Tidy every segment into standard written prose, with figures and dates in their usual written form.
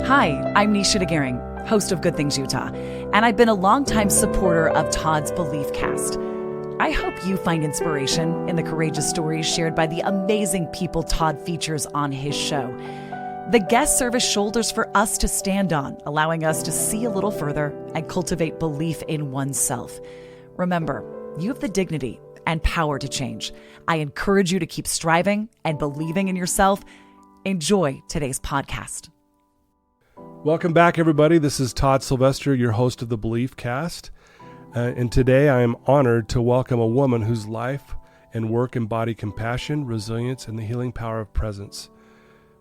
Hi, I'm Nisha DeGaring, host of Good Things Utah, and I've been a longtime supporter of Todd's Beliefcast. I hope you find inspiration in the courageous stories shared by the amazing people Todd features on his show. The guests serve as shoulders for us to stand on, allowing us to see a little further and cultivate belief in oneself. Remember, you have the dignity and power to change. I encourage you to keep striving and believing in yourself. Enjoy today's podcast. Welcome back, everybody. This is Todd Sylvester, your host of the Beliefcast. And today I am honored to welcome a woman whose life and work embody compassion, resilience, and the healing power of presence.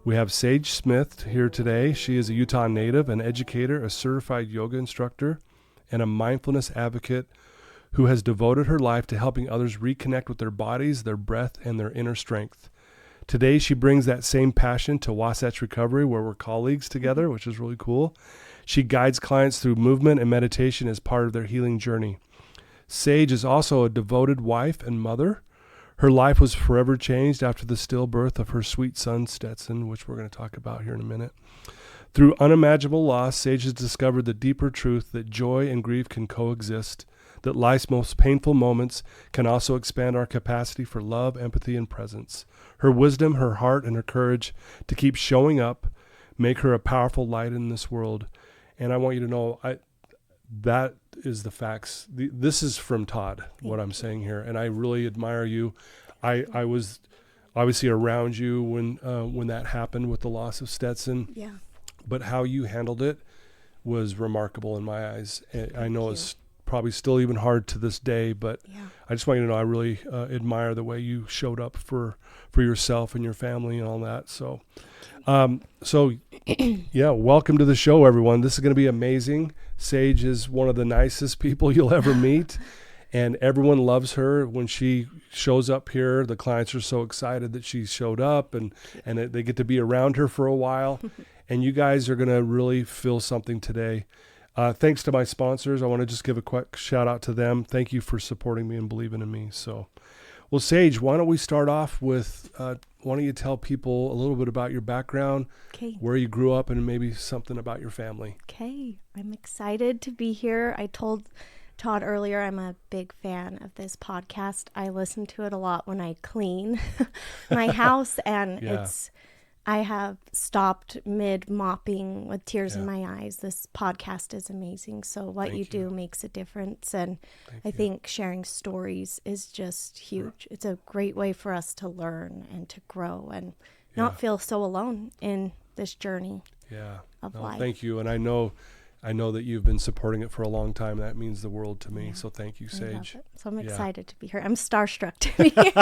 We have Sage Smith here today. She is a Utah native, an educator, a certified yoga instructor, and a mindfulness advocate who has devoted her life to helping others reconnect with their bodies, their breath, and their inner strength. Today, she brings that same passion to Wasatch Recovery, where we're colleagues together, which is really cool. She guides clients through movement and meditation as part of their healing journey. Sage is also a devoted wife and mother. Her life was forever changed after the stillbirth of her sweet son, Stetson, which we're going to talk about here in a minute. Through unimaginable loss, Sage has discovered the deeper truth that joy and grief can coexist, that life's most painful moments can also expand our capacity for love, empathy, and presence. Her wisdom, her heart, and her courage to keep showing up make her a powerful light in this world. And I want you to know that is the facts. This is from Todd, what I'm saying here. And I really admire you. I was obviously around you when that happened with the loss of Stetson. Yeah. But how you handled it was remarkable in my eyes. I know it's probably still even hard to this day, but I just want you to know I really admire the way you showed up for yourself and your family and all that. So, welcome to the show, everyone. This is going to be amazing. Sage is one of the nicest people you'll ever meet, and everyone loves her. When she shows up here, the clients are so excited that she showed up, and they get to be around her for a while, and you guys are going to really feel something today. Thanks to my sponsors. I want to just give a quick shout out to them. Thank you for supporting me and believing in me. So, well, Sage, why don't we start off with, why don't you tell people a little bit about your background, where you grew up, and maybe something about your family. Okay. I'm excited to be here. I told Todd earlier I'm a big fan of this podcast. I listen to it a lot when I clean my house, and I have stopped mid-mopping with tears in my eyes. This podcast is amazing. So what you do makes a difference. And I think sharing stories is just huge. It's a great way for us to learn and to grow and not feel so alone in this journey of life. Thank you. And I know that you've been supporting it for a long time. That means the world to me. So thank you, Sage. So I'm excited to be here. I'm starstruck to be here.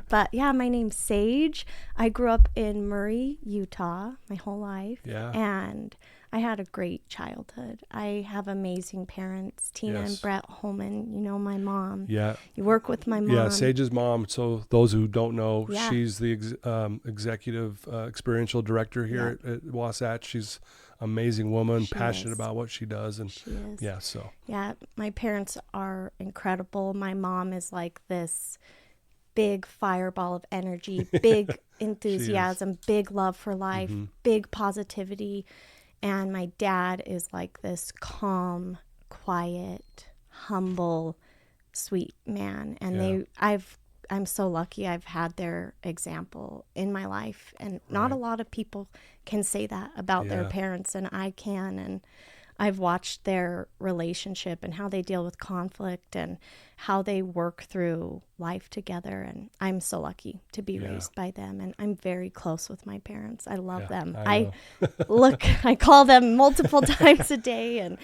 But my name's Sage. I grew up in Murray, Utah my whole life. Yeah. And I had a great childhood. I have amazing parents, Tina and Brett Holman. You know my mom. Yeah. You work with my mom. Yeah, Sage's mom. So those who don't know, she's the executive experiential director here at Wasatch. She's amazing woman, passionate about what she does, and she is. My parents are incredible. My mom is like this big fireball of energy, big enthusiasm, big love for life, big positivity, and my dad is like this calm, quiet, humble, sweet man. And I'm so lucky I've had their example in my life, and not a lot of people can say that about their parents, and I can. And I've watched their relationship and how they deal with conflict and how they work through life together, and I'm so lucky to be raised by them. And I'm very close with my parents. I love them. I call them multiple times a day, and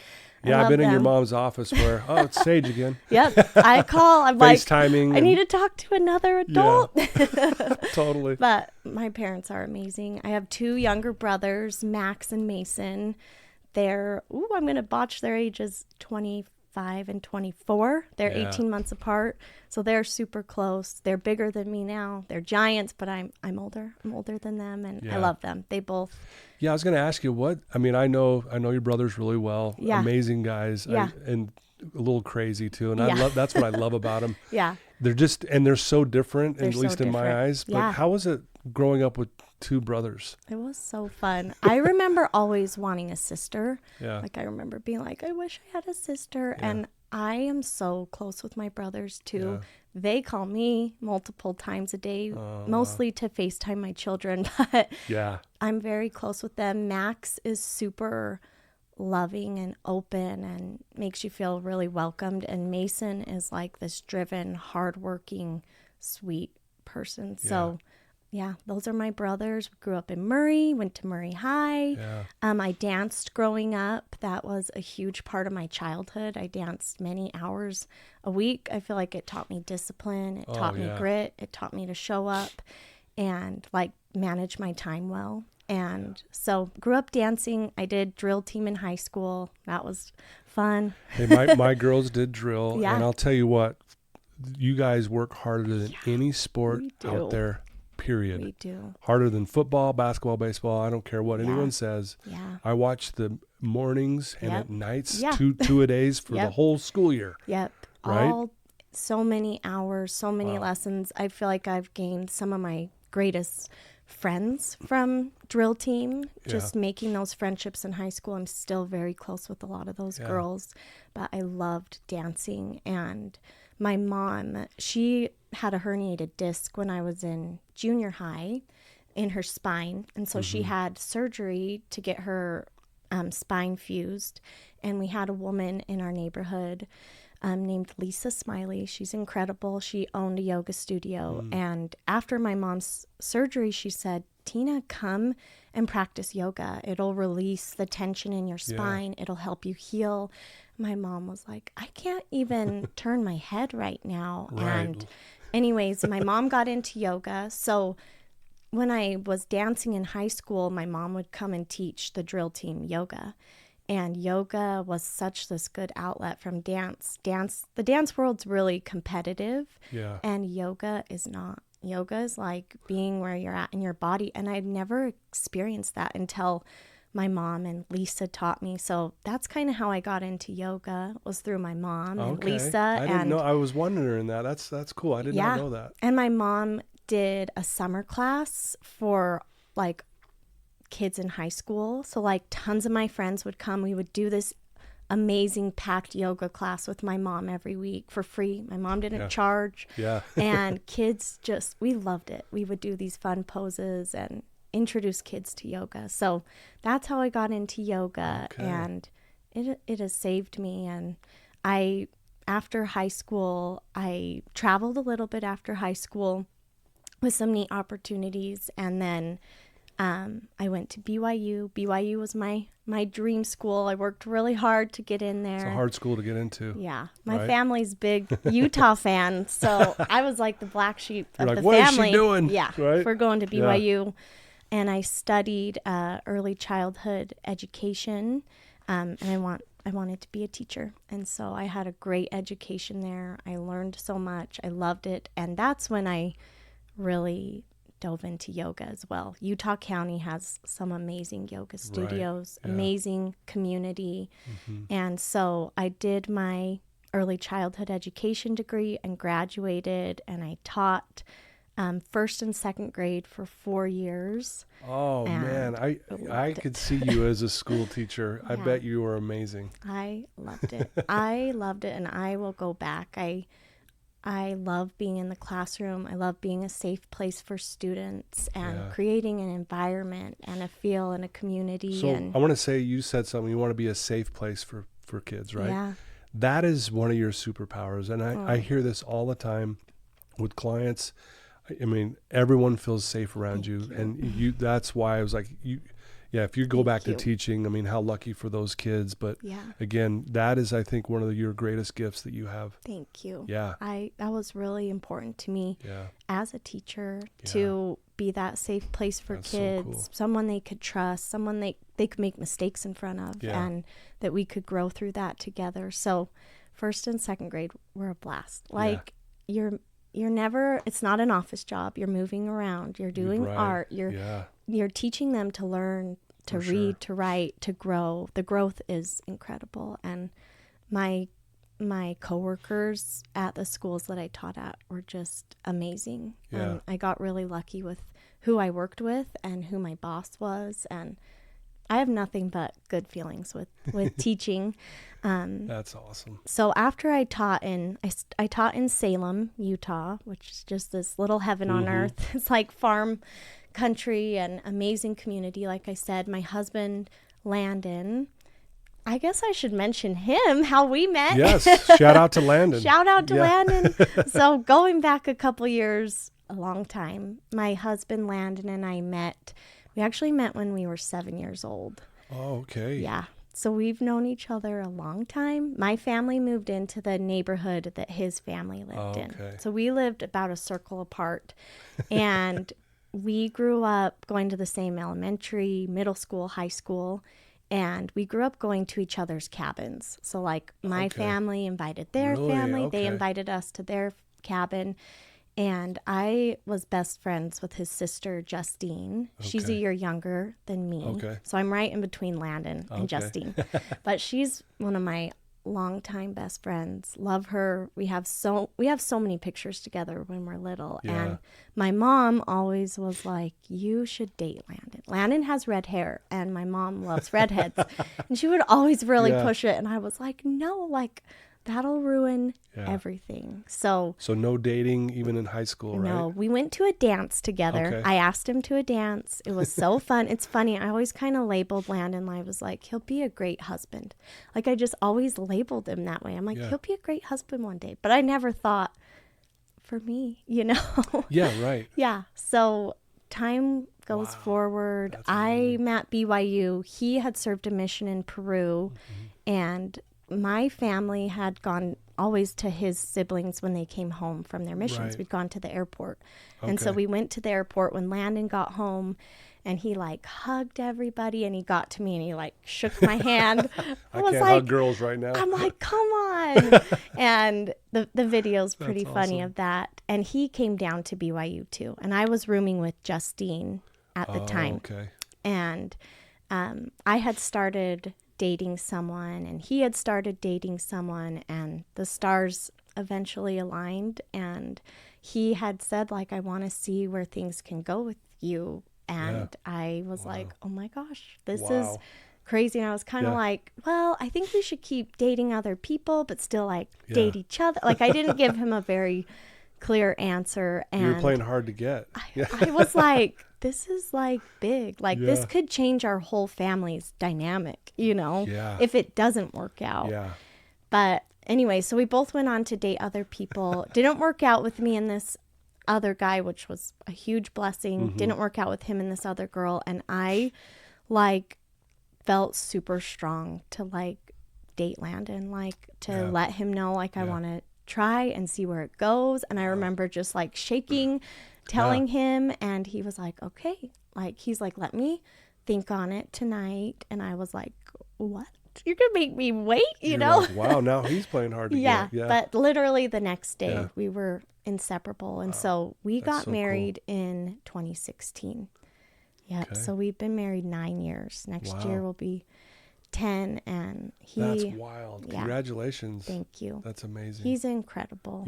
I've been in your mom's office where, it's Sage again. Yep, I call. I'm like, FaceTiming. I need to talk to another adult. Yeah, totally. But my parents are amazing. I have two younger brothers, Max and Mason. They're, I'm going to botch their ages, 25 and 24. They're 18 months apart. So they're super close. They're bigger than me now. They're giants, but I'm older. I'm older than them, and I love them. They both. Yeah, I was going to ask you I know your brothers really well. Yeah. Amazing guys. And a little crazy too. And that's what I love about them. Yeah. They're so different, at least in my eyes. But how was it growing up with 2 brothers. It was so fun. I remember always wanting a sister. Yeah. Like I remember being like, I wish I had a sister. Yeah. And I am so close with my brothers too. Yeah. They call me multiple times a day, Oh, mostly to FaceTime my children, but Yeah. I'm very close with them. Max is super loving and open and makes you feel really welcomed. And Mason is like this driven, hardworking, sweet person. So yeah, those are my brothers. We grew up in Murray, went to Murray High. Yeah. I danced growing up. That was a huge part of my childhood. I danced many hours a week. I feel like it taught me discipline. It taught me grit. It taught me to show up and like manage my time well. And so grew up dancing. I did drill team in high school. That was fun. Hey, my girls did drill. Yeah. And I'll tell you what, you guys work harder than any sport out there, period. We do. Harder than football, basketball, baseball. I don't care what anyone says. Yeah. I watch the mornings and at nights, Yeah. two a days for the whole school year. Yep. Right? So many hours, so many lessons. I feel like I've gained some of my greatest friends from drill team. Just making those friendships in high school. I'm still very close with a lot of those girls, but I loved dancing. And my mom, she had a herniated disc when I was in junior high in her spine. And so she had surgery to get her spine fused. And we had a woman in our neighborhood named Lisa Smiley. She's incredible. She owned a yoga studio. And after my mom's surgery, she said, Tina, come and practice yoga. It'll release the tension in your spine. It'll help you heal. My mom was like, I can't even turn my head right now. And anyways, my mom got into yoga. So when I was dancing in high school, my mom would come and teach the drill team yoga. And yoga was such this good outlet from dance. The dance world's really competitive. Yeah. And yoga is not. Yoga is like being where you're at in your body. And I'd never experienced that until my mom and Lisa taught me. So that's kind of how I got into yoga, was through my mom and Lisa. I didn't know. I was wondering that. That's cool. I did not know that. And my mom did a summer class for like kids in high school. So like tons of my friends would come. We would do this amazing packed yoga class with my mom every week for free. My mom didn't charge. Yeah. And kids we loved it. We would do these fun poses and introduce kids to yoga. So that's how I got into yoga. And it has saved me. And after high school, I traveled a little bit after high school with some neat opportunities. And then I went to BYU. BYU was my dream school. I worked really hard to get in there. It's a hard school to get into. Yeah. My family's big Utah fan. So I was like the black sheep of the what family. Is she doing? Yeah. Right? For going to BYU. Yeah. And I studied early childhood education. And I wanted to be a teacher. And so I had a great education there. I learned so much. I loved it. And that's when I really dove into yoga as well. Utah County has some amazing yoga studios, amazing community. And so I did my early childhood education degree and graduated, and I taught first and second grade for 4 years. Oh man, I could see you as a school teacher. I bet you were amazing. I loved it. I loved it, and I will go back. I love being in the classroom. I love being a safe place for students and creating an environment and a feel and a community. So I want to say, you said something. You want to be a safe place for kids, right? Yeah. That is one of your superpowers. And I hear this all the time with clients. I mean, everyone feels safe around you. And that's why I was like, if you go back to teaching, I mean, how lucky for those kids. But again, that is, I think, one of your greatest gifts that you have. Thank you. Yeah. That was really important to me as a teacher to be that safe place for kids, so cool. Someone they could trust, someone they could make mistakes in front of, and that we could grow through that together. So first and second grade were a blast. Like you're never, it's not an office job. You're moving around, you're doing art, you're teaching them to learn, to read, to write, to grow. The growth is incredible. And my coworkers at the schools that I taught at were just amazing. I got really lucky with who I worked with and who my boss was. And I have nothing but good feelings with teaching. That's awesome. So after I taught I taught in Salem, Utah, which is just this little heaven on earth. It's like farm country and amazing community. Like I said, my husband, Landon, I guess I should mention him, how we met. Yes. Shout out to Landon. Shout out to Landon. So going back a couple years, a long time, my husband, Landon, and I met. We actually met when we were 7 years old. Oh, okay. Yeah. So we've known each other a long time. My family moved into the neighborhood that his family lived in. So we lived about a circle apart. And we grew up going to the same elementary, middle school, high school. And we grew up going to each other's cabins. So like my family invited their family. They invited us to their cabin. And I was best friends with his sister, Justine. She's a year younger than me. So I'm right in between Landon and Justine. But she's one of my longtime best friends. Love her. We have so many pictures together when we're little. And my mom always was like, you should date Landon. Landon has red hair and my mom loves redheads. And she would always really push it. And I was like, no, like that'll ruin everything. So no dating even in high school, right? No, we went to a dance together. I asked him to a dance. It was so fun. It's funny. I always kind of labeled Landon. I was like, he'll be a great husband. Like I just always labeled him that way. I'm like, he'll be a great husband one day. But I never thought for me, you know? Yeah, right. Yeah. So time goes forward. I'm at BYU. He had served a mission in Peru and my family had gone always to his siblings when they came home from their missions. We'd gone to the airport. And so we went to the airport when Landon got home and he like hugged everybody and he got to me and he like shook my hand. I can't hug girls right now. I'm like, come on. And the video's pretty funny of that. And he came down to BYU too. And I was rooming with Justine at the time. And I had started dating someone and he had started dating someone and the stars eventually aligned and he had said like, I want to see where things can go with you. And I was like, oh my gosh, this is crazy. And I was kind of like, well, I think we should keep dating other people, but still like date each other. Like I didn't give him a very clear answer. And you were playing hard to get. I was like, this is like big. Like this could change our whole family's dynamic, you know, if it doesn't work out. But anyway, so we both went on to date other people. Didn't work out with me and this other guy, which was a huge blessing. Didn't work out with him and this other girl. And I like felt super strong to like date Landon, like to let him know like I want to try and see where it goes. And I remember just like shaking, telling him, and he was like, okay. Like he's like, let me think on it tonight. And I was like, what? You're gonna make me wait, you know? Like, wow, now he's playing hard to get. Yeah. But literally the next day we were inseparable. And so we got married in 2016. So we've been married 9 years. Next year will be 10. And that's wild. Congratulations. Thank you. That's amazing. He's incredible.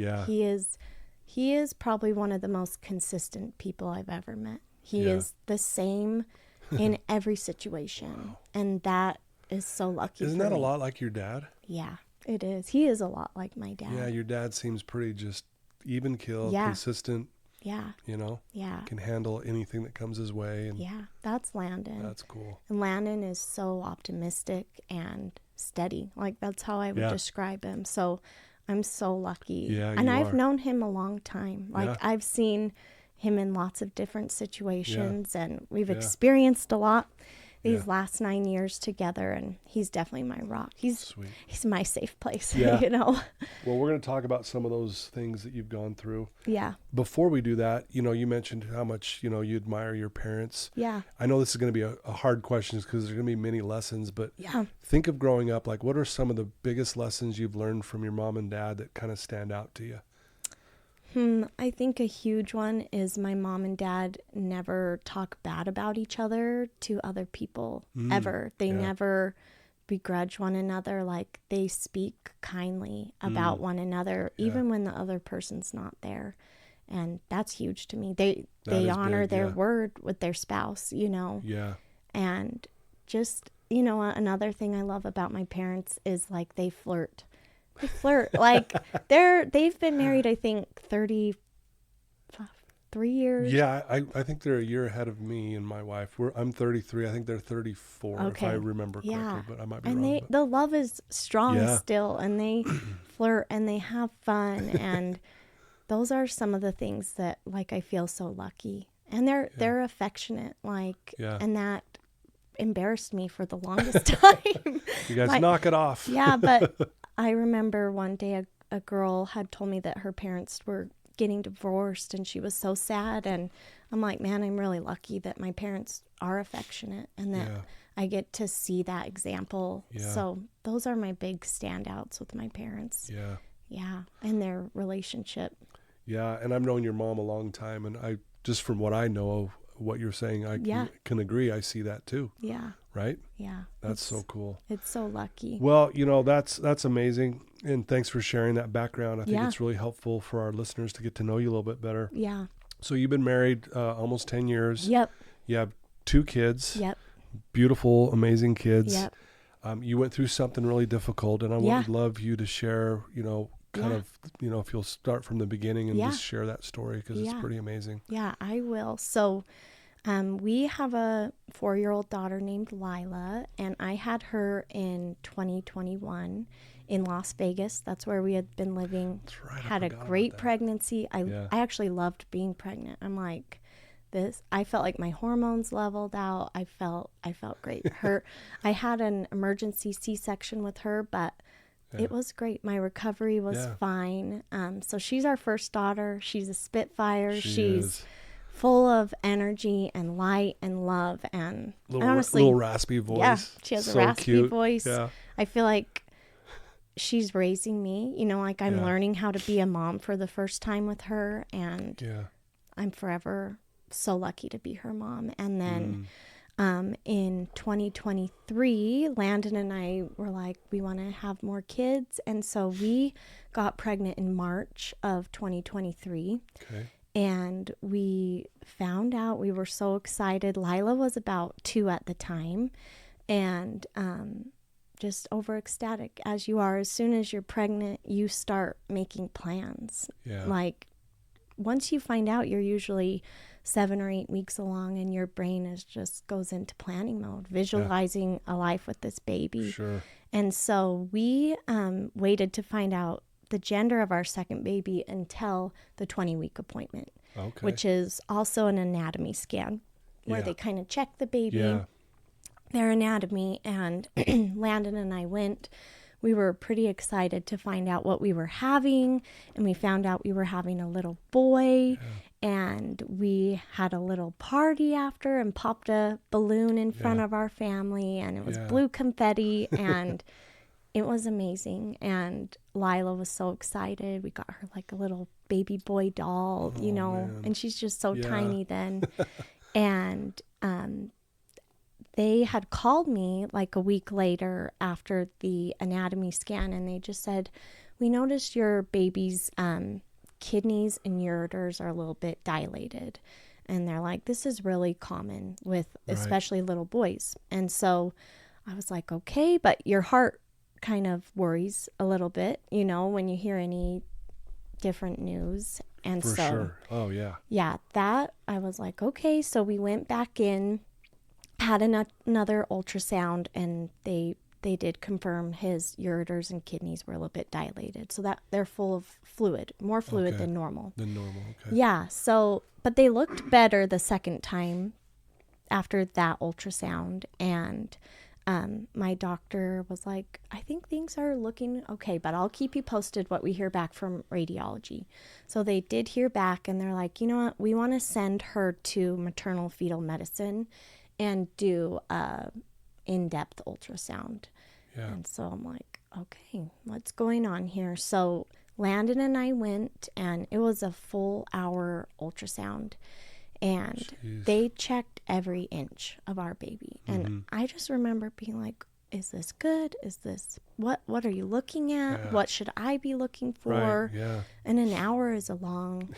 He is probably one of the most consistent people I've ever met. He is the same in every situation. And that is so lucky. Isn't that a lot like your dad? Yeah, it is. He is a lot like my dad. Yeah, your dad seems pretty just even keeled, consistent. Yeah. You know? Yeah. Can handle anything that comes his way. And that's Landon. That's cool. And Landon is so optimistic and steady. Like that's how I would describe him. So I'm so lucky. Yeah, and I've known him a long time. Like I've seen him in lots of different situations and we've experienced a lot these last 9 years together, and he's definitely my rock. He's my safe place, you know? Well, we're going to talk about some of those things that you've gone through. Yeah. Before we do that, you know, you mentioned how much, you know, you admire your parents. Yeah. I know this is going to be a hard question because there's going to be many lessons, but think of growing up, like what are some of the biggest lessons you've learned from your mom and dad that kind of stand out to you? I think a huge one is my mom and dad never talk bad about each other to other people, ever. They never begrudge one another. Like they speak kindly about one another, even when the other person's not there. And that's huge to me. They honor big, their yeah. word with their spouse, you know. Yeah. And just, you know, another thing I love about my parents is like they flirt. They flirt. Like they've been married, I think 33 years. Yeah, I think they're a year ahead of me and my wife. I'm 33. I think they're 34, if I remember correctly, but I might be wrong. And the love is strong Yeah. still, and they flirt and they have fun, and those are some of the things that, like, I feel so lucky. And they're affectionate, like, Yeah. and that embarrassed me for the longest time. You guys knock it off. Yeah, but I remember one day a girl had told me that her parents were getting divorced and she was so sad, and I'm like, man, I'm really lucky that my parents are affectionate and that I get to see that example. So those are my big standouts with my parents. And their relationship. And I've known your mom a long time, and I just from what I know of what you're saying, I can agree. I see that too. Right? That's so cool. It's so lucky. Well, you know, that's amazing. And thanks for sharing that background. I think it's really helpful for our listeners to get to know you a little bit better. So you've been married almost 10 years. You have 2 kids. Beautiful, amazing kids. You went through something really difficult, and I would love you to share, you know, kind of, you know, if you'll start from the beginning and just share that story, because it's pretty amazing. I will. So we have a 4-year-old daughter named Lila, and I had her in 2021 in Las Vegas. That's where we had been living. That's right. Had a great pregnancy. I actually loved being pregnant. I'm like, I felt like my hormones leveled out. I felt great. I had an emergency C-section with her, but it was great. My recovery was fine. So she's our first daughter. She's a Spitfire. She's full of energy and light and love, and honestly, little raspy voice. Yeah, she has a raspy cute voice. Yeah. I feel like she's raising me, you know, like I'm learning how to be a mom for the first time with her, and I'm forever so lucky to be her mom. And then in 2023, Landon and I were like, we want to have more kids, and so we got pregnant in March of 2023. And we found out, we were so excited. Lila was about 2 at the time, and just over ecstatic, as you are. As soon as you're pregnant, you start making plans. Like, once you find out, you're usually 7 or 8 weeks along, and your brain just goes into planning mode, visualizing a life with this baby. And so we waited to find out the gender of our second baby until the 20-week appointment, which is also an anatomy scan where they kind of check the baby, their anatomy. And Landon and I went. We were pretty excited to find out what we were having, and we found out we were having a little boy. And we had a little party after and popped a balloon in front of our family, and it was blue confetti, and it was amazing. And Lila was so excited. We got her like a little baby boy doll, you know, and she's just so tiny then. And they had called me like a week later after the anatomy scan, and they just said, we noticed your baby's kidneys and ureters are a little bit dilated. And they're like, this is really common with especially little boys. And so I was like, okay, but your heart kind of worries a little bit, you know, when you hear any different news. And that I was like, okay. So we went back in, had another ultrasound, and they did confirm his ureters and kidneys were a little bit dilated, so that they're full of fluid, more fluid than normal. So, but they looked better the second time after that ultrasound. And my doctor was like, I think things are looking okay, but I'll keep you posted what we hear back from radiology. So they did hear back, and they're like, you know what, we want to send her to maternal fetal medicine and do a in-depth ultrasound. And so I'm like, okay, what's going on here? So Landon and I went, and it was a full hour ultrasound, and they checked every inch of our baby. And I just remember being like, is this good? Is this, what are you looking at? Yeah. What should I be looking for? Right. Yeah. And an hour is a long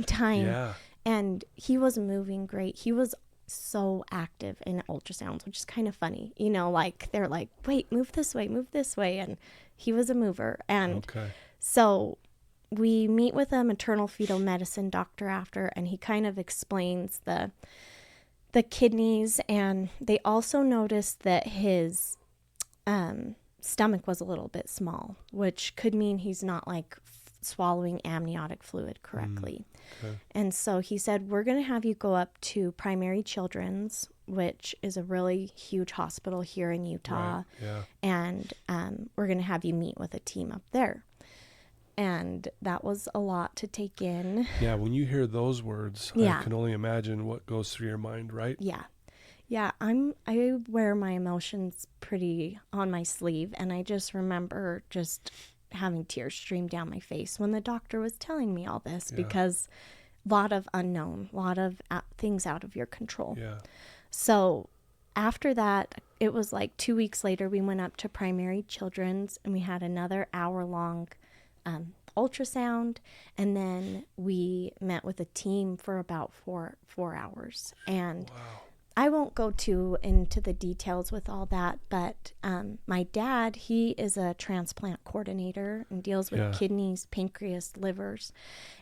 time. Yeah. And he was moving great. He was so active in ultrasounds, which is kind of funny. You know, like they're like, wait, move this way. And he was a mover. And Okay. so we meet with a maternal fetal medicine doctor after, and he kind of explains the kidneys. And they also noticed that his stomach was a little bit small, which could mean he's not like swallowing amniotic fluid correctly. Okay. And so he said, we're going to have you go up to Primary Children's, which is a really huge hospital here in Utah. Right. Yeah. And we're going to have you meet with a team up there. And that was a lot to take in. Yeah. When you hear those words, Yeah. I can only imagine what goes through your mind, right? Yeah. Yeah, I wear my emotions pretty on my sleeve, and I just remember just having tears stream down my face when the doctor was telling me all this, because a lot of unknown, a lot of things out of your control. Yeah. So after that, it was like 2 weeks later, we went up to Primary Children's and we had another hour-long ultrasound, and then we met with a team for about four hours. And Wow. I won't go too into the details with all that, but my dad, he is a transplant coordinator and deals with kidneys, pancreas, livers.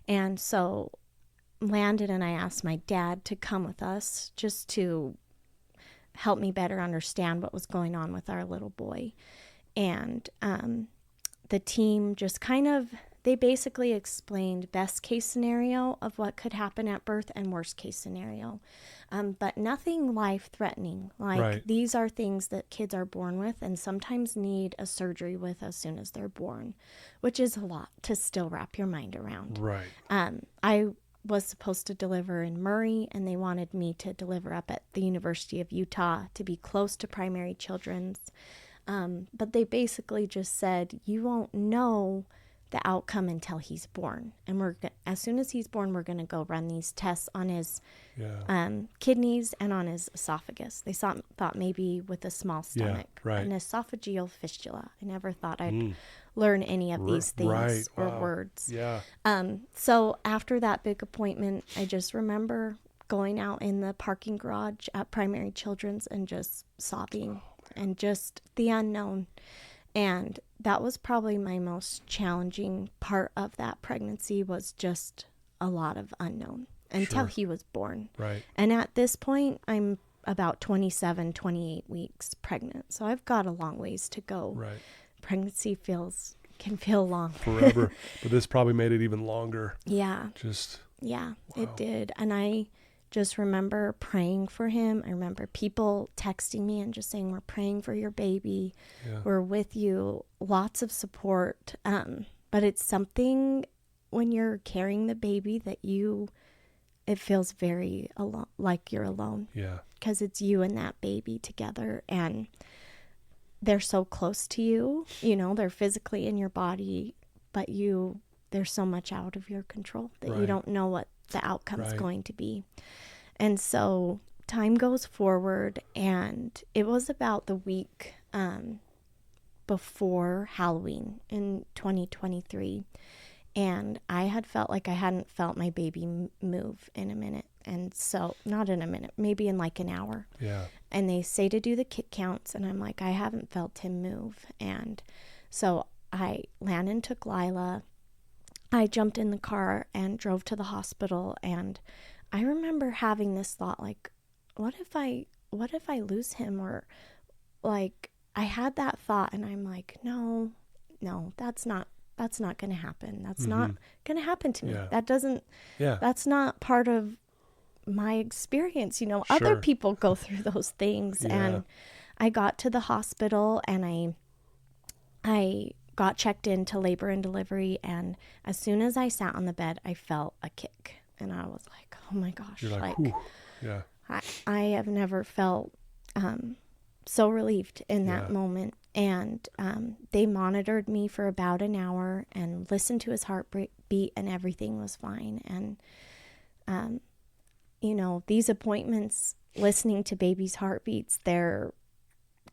And so Landon and I asked my dad to come with us just to help me better understand what was going on with our little boy. And the team just kind of, they basically explained best case scenario of what could happen at birth and worst case scenario. But nothing life-threatening. Like, these are things that kids are born with and sometimes need a surgery with as soon as they're born, which is a lot to still wrap your mind around. Right. I was supposed to deliver in Murray, and they wanted me to deliver up at the University of Utah to be close to Primary Children's. But they basically just said, you won't know the outcome until he's born. And as soon as he's born, we're going to go run these tests on his kidneys and on his esophagus. They thought maybe with a small stomach, an esophageal fistula. I never thought I'd learn any of these things or words. Yeah. So after that big appointment, I just remember going out in the parking garage at Primary Children's and just sobbing and just the unknown. And that was probably my most challenging part of that pregnancy, was just a lot of unknown until he was born. Right. And at this point, I'm about 27, 28 weeks pregnant. So I've got a long ways to go. Right. Pregnancy can feel long. Forever. But this probably made it even longer. Yeah. Wow. It did. And I just remember praying for him. I remember people texting me and just saying, we're praying for your baby. Yeah. We're with you. Lots of support. But it's something when you're carrying the baby that it feels very alone, like you're alone. Yeah. Because it's you and that baby together, and they're so close to you. You know, they're physically in your body, but there's so much out of your control that you don't know what the outcome is going to be. And so time goes forward, and it was about the week before Halloween in 2023, and I had felt like I hadn't felt my baby move in a minute. And so, not in a minute, maybe in like an hour. Yeah. And they say to do the kick counts, and I'm like, I haven't felt him move. And so Landon took Lila. I jumped in the car and drove to the hospital, and I remember having this thought, like, what if I lose him? Or like, I had that thought, and I'm like, no, that's not going to happen. That's not going to happen to me. Yeah. That's not part of my experience. You know, other people go through those things. And I got to the hospital, and I got checked into labor and delivery, and as soon as I sat on the bed, I felt a kick, and I was like, oh my gosh. You're like, whew. Yeah. I have never felt so relieved in that moment. And they monitored me for about an hour and listened to his heartbeat, and everything was fine. And you know, these appointments, listening to babies' heartbeats, they're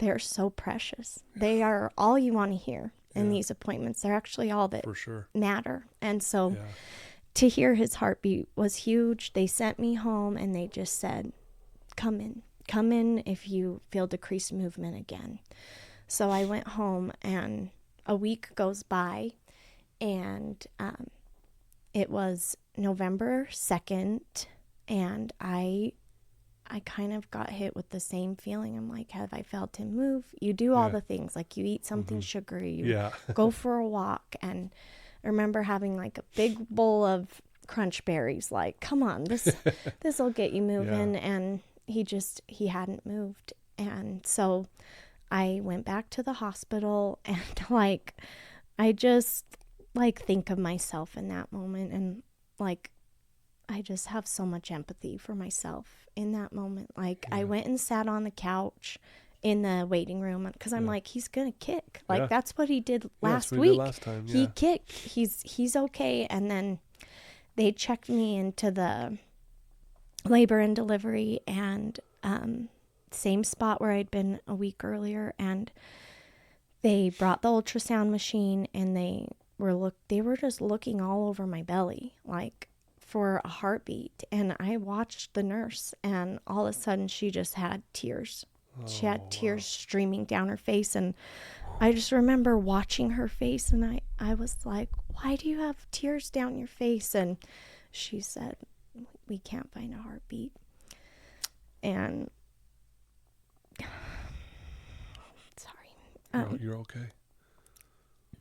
they're so precious. They are all you want to hear in these appointments. They're actually all that For sure. matter. And so Yeah. to hear his heartbeat was huge. They sent me home and they just said, come in if you feel decreased movement again. So I went home, and a week goes by, and it was November 2nd, and I kind of got hit with the same feeling. I'm like, have I felt him move? You do all the things, like you eat something sugary, you go for a walk. And I remember having like a big bowl of crunch berries, like, come on, this will get you moving. And he hadn't moved. And so I went back to the hospital, and like, I just like think of myself in that moment, and like, I just have so much empathy for myself in that moment. Like, I went and sat on the couch in the waiting room because I'm like, he's going to kick. Like, that's what he did last week. Last time. He kicked. He's okay. And then they checked me into the labor and delivery, and same spot where I'd been a week earlier. And they brought the ultrasound machine, and they were just looking all over my belly, like, for a heartbeat. And I watched the nurse, and all of a sudden she just had tears. She had tears streaming down her face, and I just remember watching her face, and I was like, why do you have tears down your face? And she said, we can't find a heartbeat. And sorry. You're okay.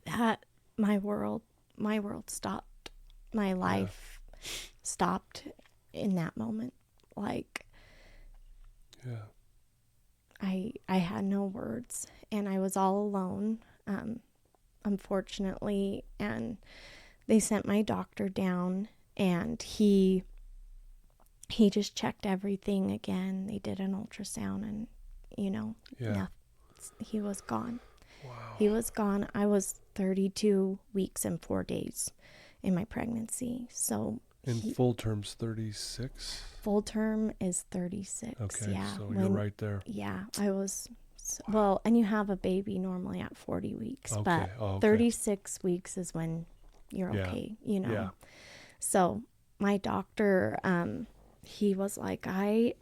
That my world stopped. My life stopped in that moment. Like, I had no words, and I was all alone, unfortunately. And they sent my doctor down, and he just checked everything again. They did an ultrasound, and he was gone. Wow. He was gone. I was 32 weeks and 4 days in my pregnancy. So in full terms, 36? Full term is 36. Okay, yeah. so you're right there. Yeah, I was, well, and you have a baby normally at 40 weeks, but 36 weeks is when you're okay, Yeah. So my doctor, he was like, I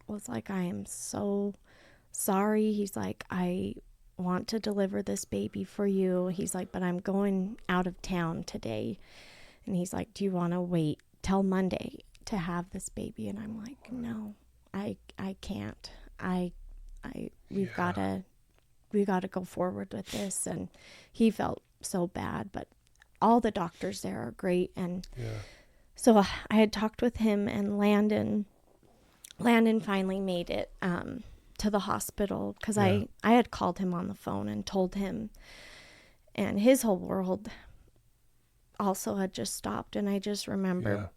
am so sorry. He's like, I want to deliver this baby for you. He's like, but I'm going out of town today. And he's like, do you want to wait till Monday to have this baby? And I'm like, no, I can't. We've got to go forward with this. And he felt so bad, but all the doctors there are great. And so I had talked with him, and Landon finally made it to the hospital, because I had called him on the phone and told him, and his whole world also had just stopped. And I just remember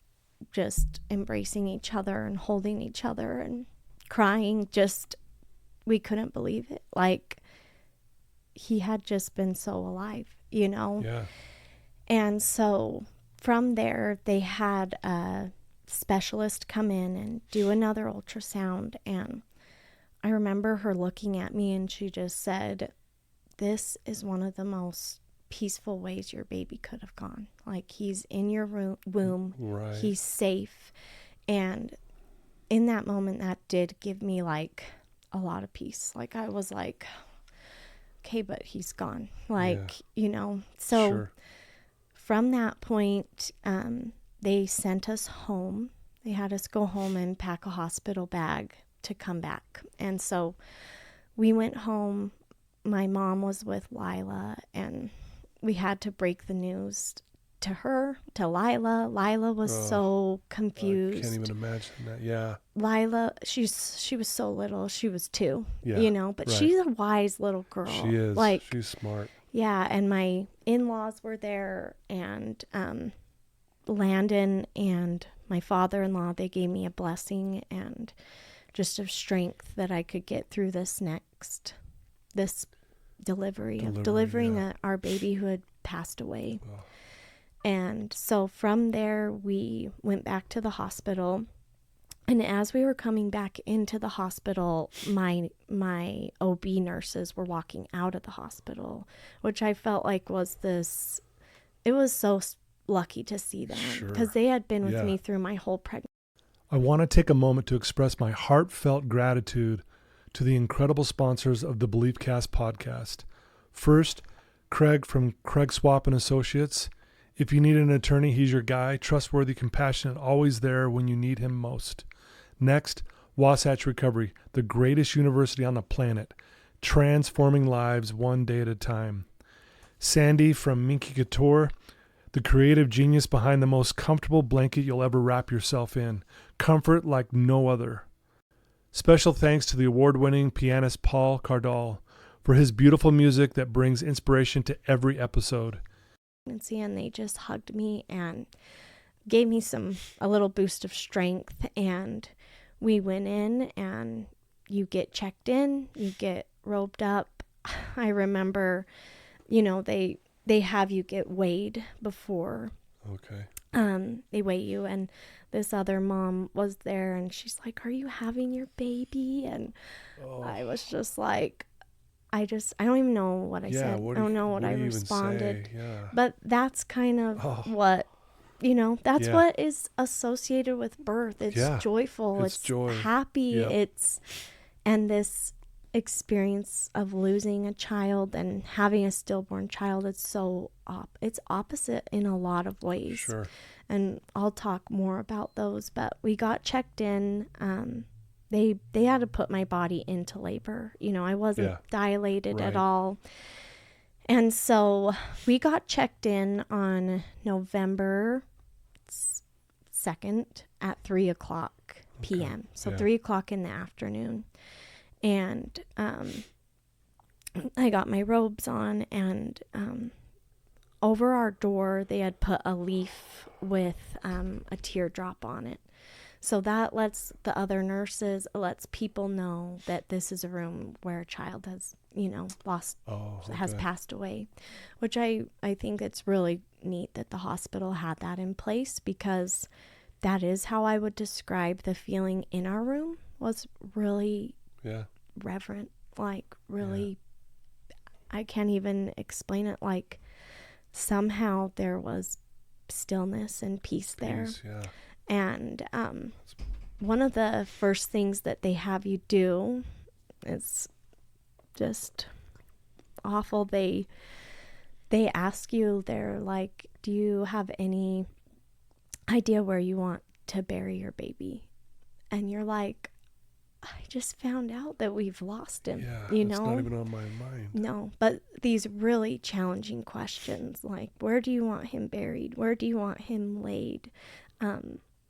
just embracing each other and holding each other and crying. Just, we couldn't believe it. Like, he had just been so alive, Yeah. And so from there, they had a specialist come in and do another ultrasound. And I remember her looking at me, and she just said, this is one of the most peaceful ways your baby could have gone. Like, he's in your womb. Right. He's safe. And in that moment, that did give me like a lot of peace. Like, I was like, okay, but he's gone. Like, so Sure. From that point, they sent us home. They had us go home and pack a hospital bag to come back. And so we went home. My mom was with Lila, and we had to break the news to her, to Lila. Lila was so confused. I can't even imagine that. Yeah. Lila, she was so little. She was 2, but right. she's a wise little girl. She is. Like, she's smart. Yeah, and my in-laws were there, and Landon and my father-in-law, they gave me a blessing and just of strength that I could get through this delivery of delivering our baby who had passed away. Oh. And so from there, we went back to the hospital. And as we were coming back into the hospital, my OB nurses were walking out of the hospital, which I felt like was this, it was so lucky to see them because they had been with me through my whole pregnancy. I want to take a moment to express my heartfelt gratitude to the incredible sponsors of the Beliefcast podcast. First, Craig from Craig Swap and Associates. If you need an attorney, he's your guy. Trustworthy, compassionate, always there when you need him most. Next, Wasatch Recovery, the greatest university on the planet, transforming lives one day at a time. Sandy from Minky Couture, the creative genius behind the most comfortable blanket you'll ever wrap yourself in. Comfort like no other. Special thanks to the award-winning pianist Paul Cardall for his beautiful music that brings inspiration to every episode. And they just hugged me and gave me a little boost of strength, and we went in and you get checked in, you get robed up. I remember, they have you get weighed before. Okay. They weigh you, and this other mom was there and she's like, "Are you having your baby?" And I was just like, I don't even know what I said. I don't know what I responded. Yeah. But that's kind of what, that's what is associated with birth. It's joyful. It's joy. Happy. And this experience of losing a child and having a stillborn child, it's it's opposite in a lot of ways. Sure. And I'll talk more about those, but we got checked in. They had to put my body into labor. I wasn't dilated at all. And so we got checked in on November 2nd at 3:00 p.m. So 3:00 in the afternoon. And I got my robes on, and over our door, they had put a leaf with a teardrop on it. So that lets the other nurses, lets people know that this is a room where a child has, passed away, which I think it's really neat that the hospital had that in place, because that is how I would describe the feeling in our room, was really reverent, like really, I can't even explain it, like somehow there was stillness and peace there. And one of the first things that they have you do is just awful. They ask you, they're like, "Do you have any idea where you want to bury your baby?" And you're like, "I just found out that we've lost him." It's not even on my mind. No, but these really challenging questions, like, where do you want him buried? Where do you want him laid?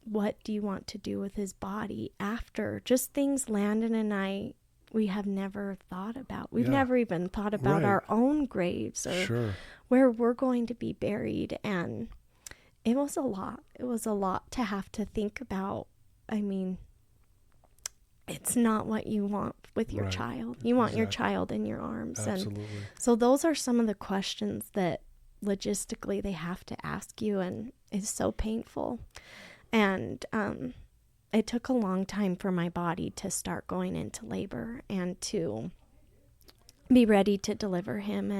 What do you want to do with his body after? Just things Landon and I, we have never thought about. We've never even thought about our own graves or where we're going to be buried. And it was a lot. It was a lot to have to think about. I mean, it's not what you want with your child. You want your child in your arms. Absolutely. And so those are some of the questions that logistically they have to ask you, and it's so painful. And it took a long time for my body to start going into labor and to be ready to deliver him.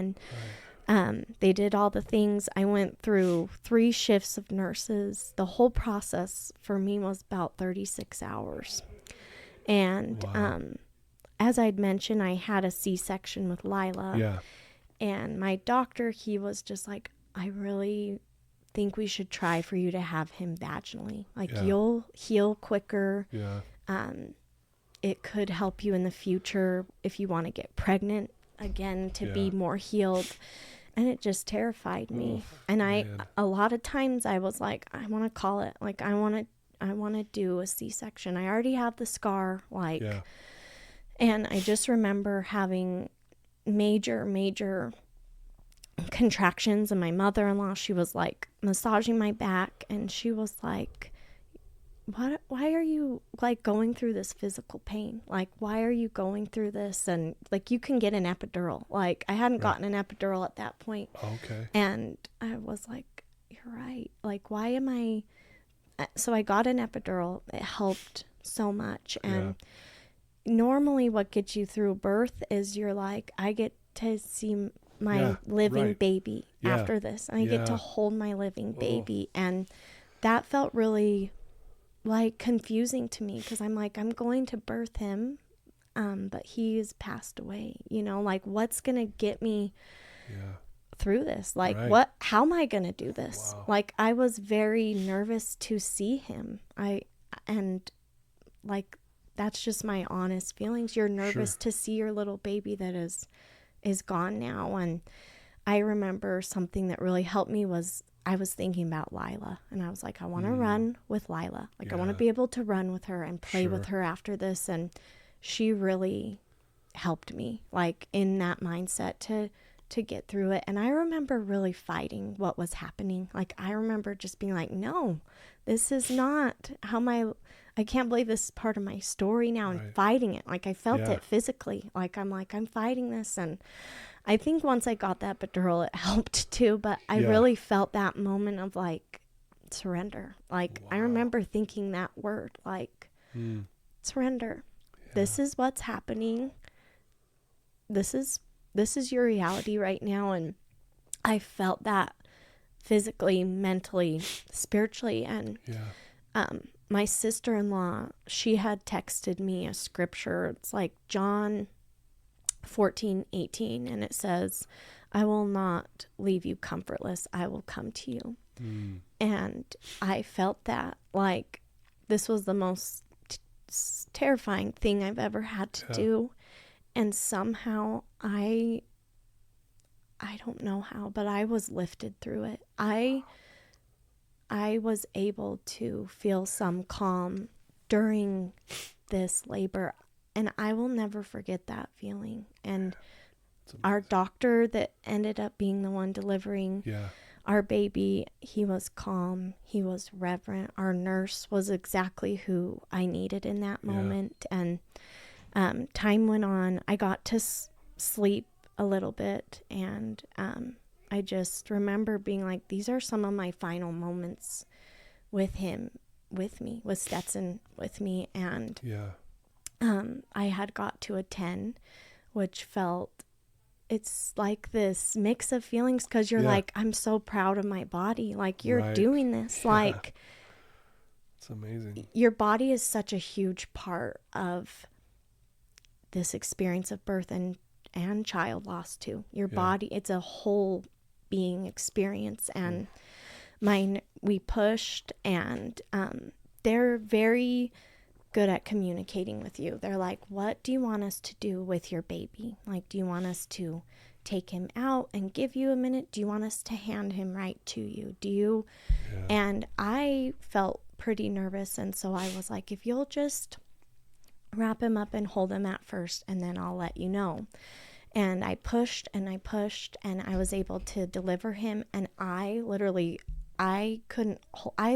And they did all the things. I went through 3 shifts of nurses. The whole process for me was about 36 hours. And as I'd mentioned, I had a C-section with Lila. And my doctor, he was just like, "I really think we should try for you to have him vaginally. Like, you'll heal quicker. It could help you in the future if you want to get pregnant again, to be more healed." And it just terrified me. And a lot of times I was like, I want to call it, like, I want to do a C-section. I already have the scar, and I just remember having major contractions, and my mother-in-law, she was like massaging my back, and she was like, why are you like going through this physical pain? Like, why are you going through this? And like, you can get an epidural. Like, I hadn't gotten an epidural at that point. And I was like, you're right. Like, why am I? So I got an epidural. It helped so much. And normally what gets you through birth is you're like, I get to see my living baby after this. And I get to hold my living baby. And that felt really like confusing to me, because I'm like, I'm going to birth him, but he's passed away. You know, like, what's going to get me through this? Like, how am I going to do this? Wow. Like, I was very nervous to see him. And like, that's just my honest feelings. You're nervous to see your little baby that is gone now. And I remember something that really helped me was I was thinking about Lila, and I was like, I want to run with Lila. Like, I want to be able to run with her and play with her after this. And she really helped me, like, in that mindset to get through it. And I remember really fighting what was happening. Like, I remember just being like, no, this is not how I can't believe this is part of my story now, and fighting it. Like, I felt it physically. I'm fighting this. And I think once I got that epidural, it helped too. But I really felt that moment of like surrender. Like, I remember thinking that word, like, surrender. Yeah. This is what's happening. This is your reality right now. And I felt that physically, mentally, spiritually. And my sister-in-law, she had texted me a scripture. It's like John 14:18, and it says, I will not leave you comfortless. I will come to you. And I felt that, like, this was the most terrifying thing I've ever had to do. And somehow I don't know how, but I was lifted through it. I was able to feel some calm during this labor, and I will never forget that feeling. And our doctor that ended up being the one delivering our baby, he was calm, he was reverent. Our nurse was exactly who I needed in that moment. And time went on. I got to sleep a little bit, and I just remember being like, these are some of my final moments with him, with me, with Stetson, with me. And I had got to a 10, which felt, it's like this mix of feelings, because you're like, I'm so proud of my body. Like, you're doing this. Like, it's amazing. Your body is such a huge part of this experience of birth and child loss too. Your body, it's a whole being experience. And we pushed, and they're very good at communicating with you. They're like, what do you want us to do with your baby? Like, do you want us to take him out and give you a minute? Do you want us to hand him right to you? Do you? And I felt pretty nervous, and so I was like, if you'll just wrap him up and hold him at first, and then I'll let you know. And I pushed and I pushed, and I was able to deliver him. And I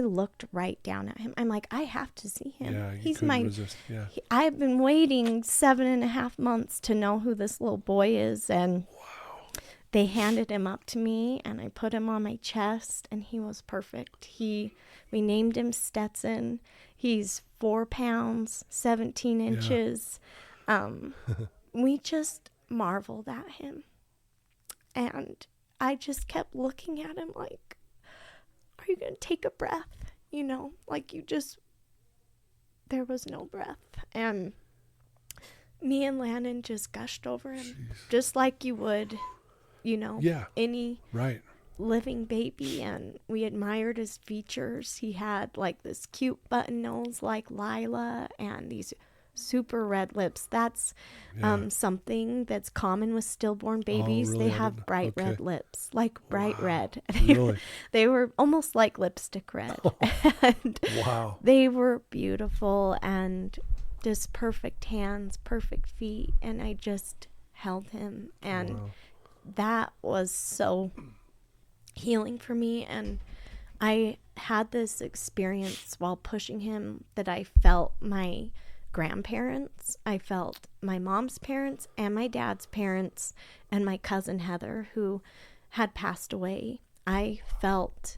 looked right down at him. I'm like, I have to see him. Yeah, he's couldn't resist. I've been waiting 7.5 months to know who this little boy is. And they handed him up to me, and I put him on my chest, and he was perfect. We named him Stetson. He's 4 pounds, 17 inches. We just marveled at him. And I just kept looking at him like, are you going to take a breath? You know, like, there was no breath. And me and Landon just gushed over him, just like you would, you know, any living baby. And we admired his features. He had like this cute button nose like Lila, and these super red lips. That's something that's common with stillborn babies. Really? They have bright red lips, like bright red. Really? They were almost like lipstick red. And they were beautiful, and just perfect hands, perfect feet. And I just held him, and that was so healing for me. And I had this experience while pushing him that I felt my grandparents, I felt my mom's parents and my dad's parents and my cousin Heather, who had passed away. I felt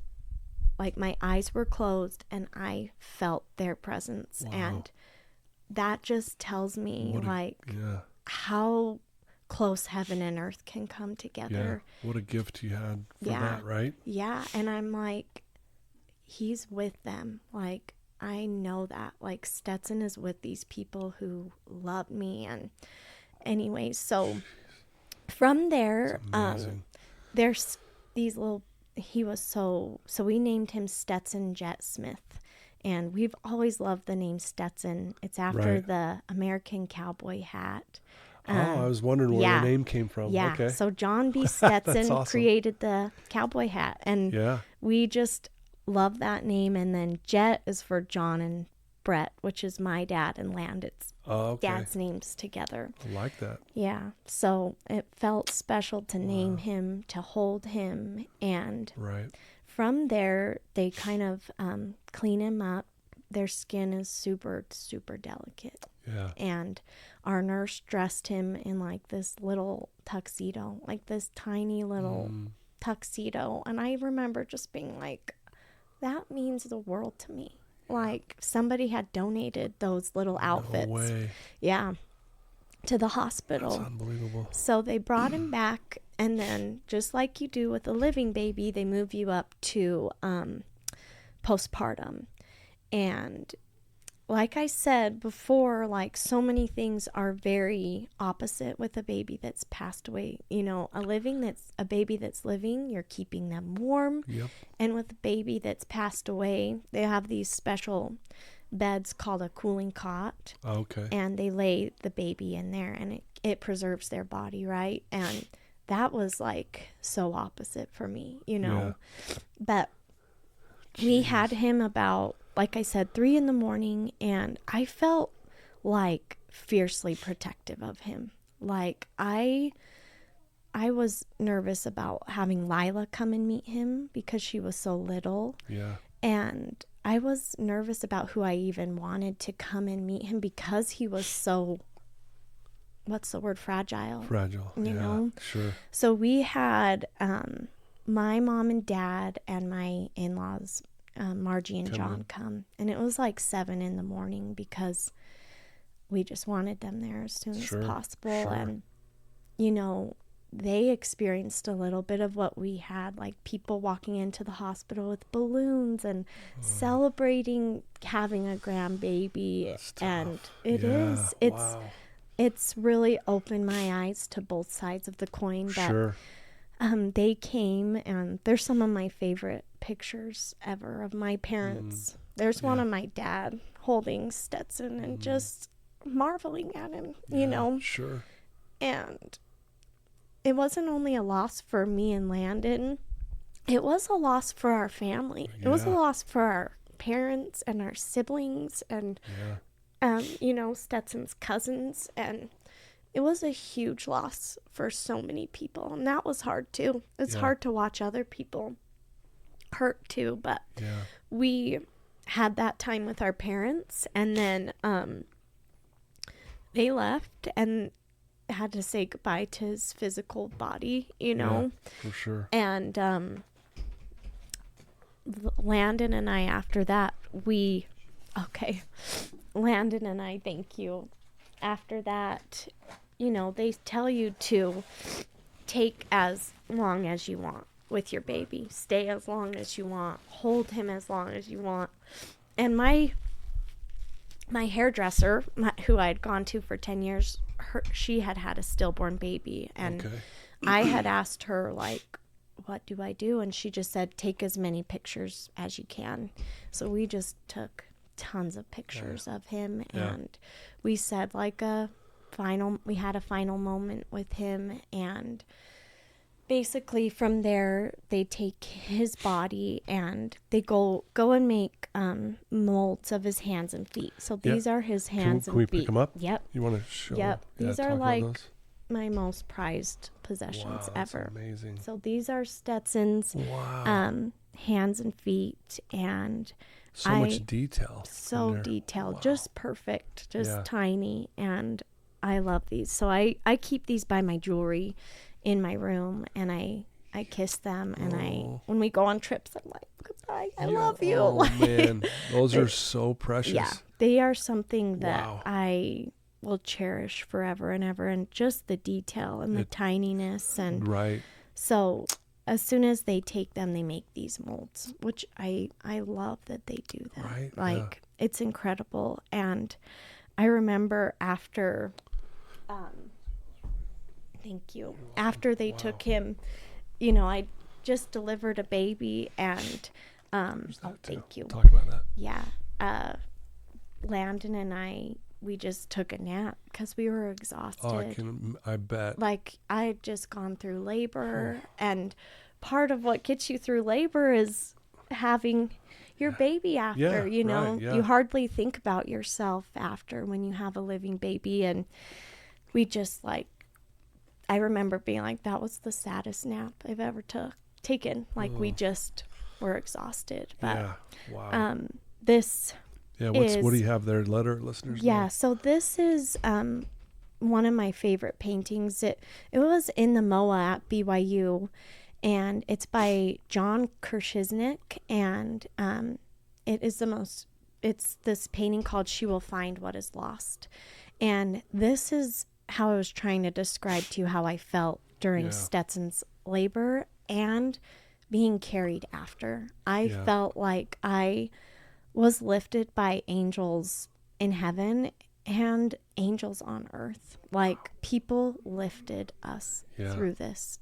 like my eyes were closed, and I felt their presence. And that just tells me yeah. how close heaven and earth can come together. Yeah. What a gift you had for that, right? Yeah. And I'm like, he's with them. Like, I know that. Like, Stetson is with these people who love me. And anyway, so from there, there's these little, so we named him Stetson Jet Smith. And we've always loved the name Stetson. It's after the American cowboy hat. I was wondering where the name came from. Yeah. Okay. So John B. Stetson awesome. created the cowboy hat. And we just love that name. And then Jet is for John and Brett, which is my dad and Land. It's dad's names together. I like that. Yeah. So it felt special to name him, to hold him. And from there, they kind of clean him up. Their skin is super, super delicate. Yeah. And our nurse dressed him in like this little tuxedo, like this tiny little tuxedo. And I remember just being like, that means the world to me. Like somebody had donated those little outfits. No way. Yeah. To the hospital. That's unbelievable. So they brought him back, and then just like you do with a living baby, they move you up to postpartum. And like I said before, like so many things are very opposite with a baby that's passed away. You know, a baby that's living, you're keeping them warm. Yep. And with a baby that's passed away, they have these special beds called a cooling cot. Okay. And they lay the baby in there, and it preserves their body, right? And that was like so opposite for me, you know. Yeah. But we had him about, like I said, 3 a.m, and I felt like fiercely protective of him. Like I was nervous about having Lila come and meet him because she was so little. Yeah. And I was nervous about who I even wanted to come and meet him because he was so, what's the word, fragile. You know? Sure. So we had my mom and dad and my in-laws, Margie and John, come. And it was like 7 a.m. because we just wanted them there as soon as possible. Sure. And, you know, they experienced a little bit of what we had, like people walking into the hospital with balloons and celebrating having a grandbaby. And it's really opened my eyes to both sides of the coin. But they came, and there's some of my favorite pictures ever of my parents. There's one of my dad holding Stetson and just marveling at him, you know. Sure. And it wasn't only a loss for me and Landon, it was a loss for our family. It was a loss for our parents and our siblings and you know, Stetson's cousins, and it was a huge loss for so many people, and that was hard too. It's hard to watch other people hurt too, but we had that time with our parents, and then they left and had to say goodbye to his physical body, you know. For sure. And Landon and I, after that, Landon and I, thank you. After that, you know, they tell you to take as long as you want with your baby. Stay as long as you want. Hold him as long as you want. And my hairdresser, who I had gone to for 10 years, she had a stillborn baby. And I had asked her, like, what do I do? And she just said, take as many pictures as you can. So we just took tons of pictures of him. And we said, like, we had a final moment with him. And basically from there, they take his body and they go and make molds of his hands and feet. So these are his hands and feet. Can we pick them up? Yep. You want to show? Yep. These are like my most prized possessions ever. That's amazing. So these are Stetson's hands and feet, and so much detail. So detailed, just perfect, just tiny, and I love these. So I keep these by my jewelry in my room, and I kiss them, and when we go on trips, I'm like, goodbye, I love you. Oh man, those are so precious. Yeah, They are something that Wow. I will cherish forever and ever, and just the detail and the tininess. And Right. so as soon as they take them, they make these molds, which I love that they do that. Right, Like, it's incredible. And I remember after, thank you, after they took him, you know, I just delivered a baby, and, thank you. Talk about that. Yeah. Landon and we just took a nap because we were exhausted. Oh, I bet. Like, I had just gone through labor, and part of what gets you through labor is having your baby after, you know. Right, yeah. You hardly think about yourself after when you have a living baby. And we just, like, I remember being like, that was the saddest nap I've ever taken. Like, we just were exhausted. But Yeah. Wow. this Yeah. is, What do you have there? Let our listeners yeah, know. so this is one of my favorite paintings. It was in the MOA at BYU, and it's by John Kershiznik, and it's this painting called She Will Find What Is Lost. And this is how I was trying to describe to you how I felt during Stetson's labor and being carried after. I felt like I was lifted by angels in heaven and angels on earth. Like, people lifted us through this.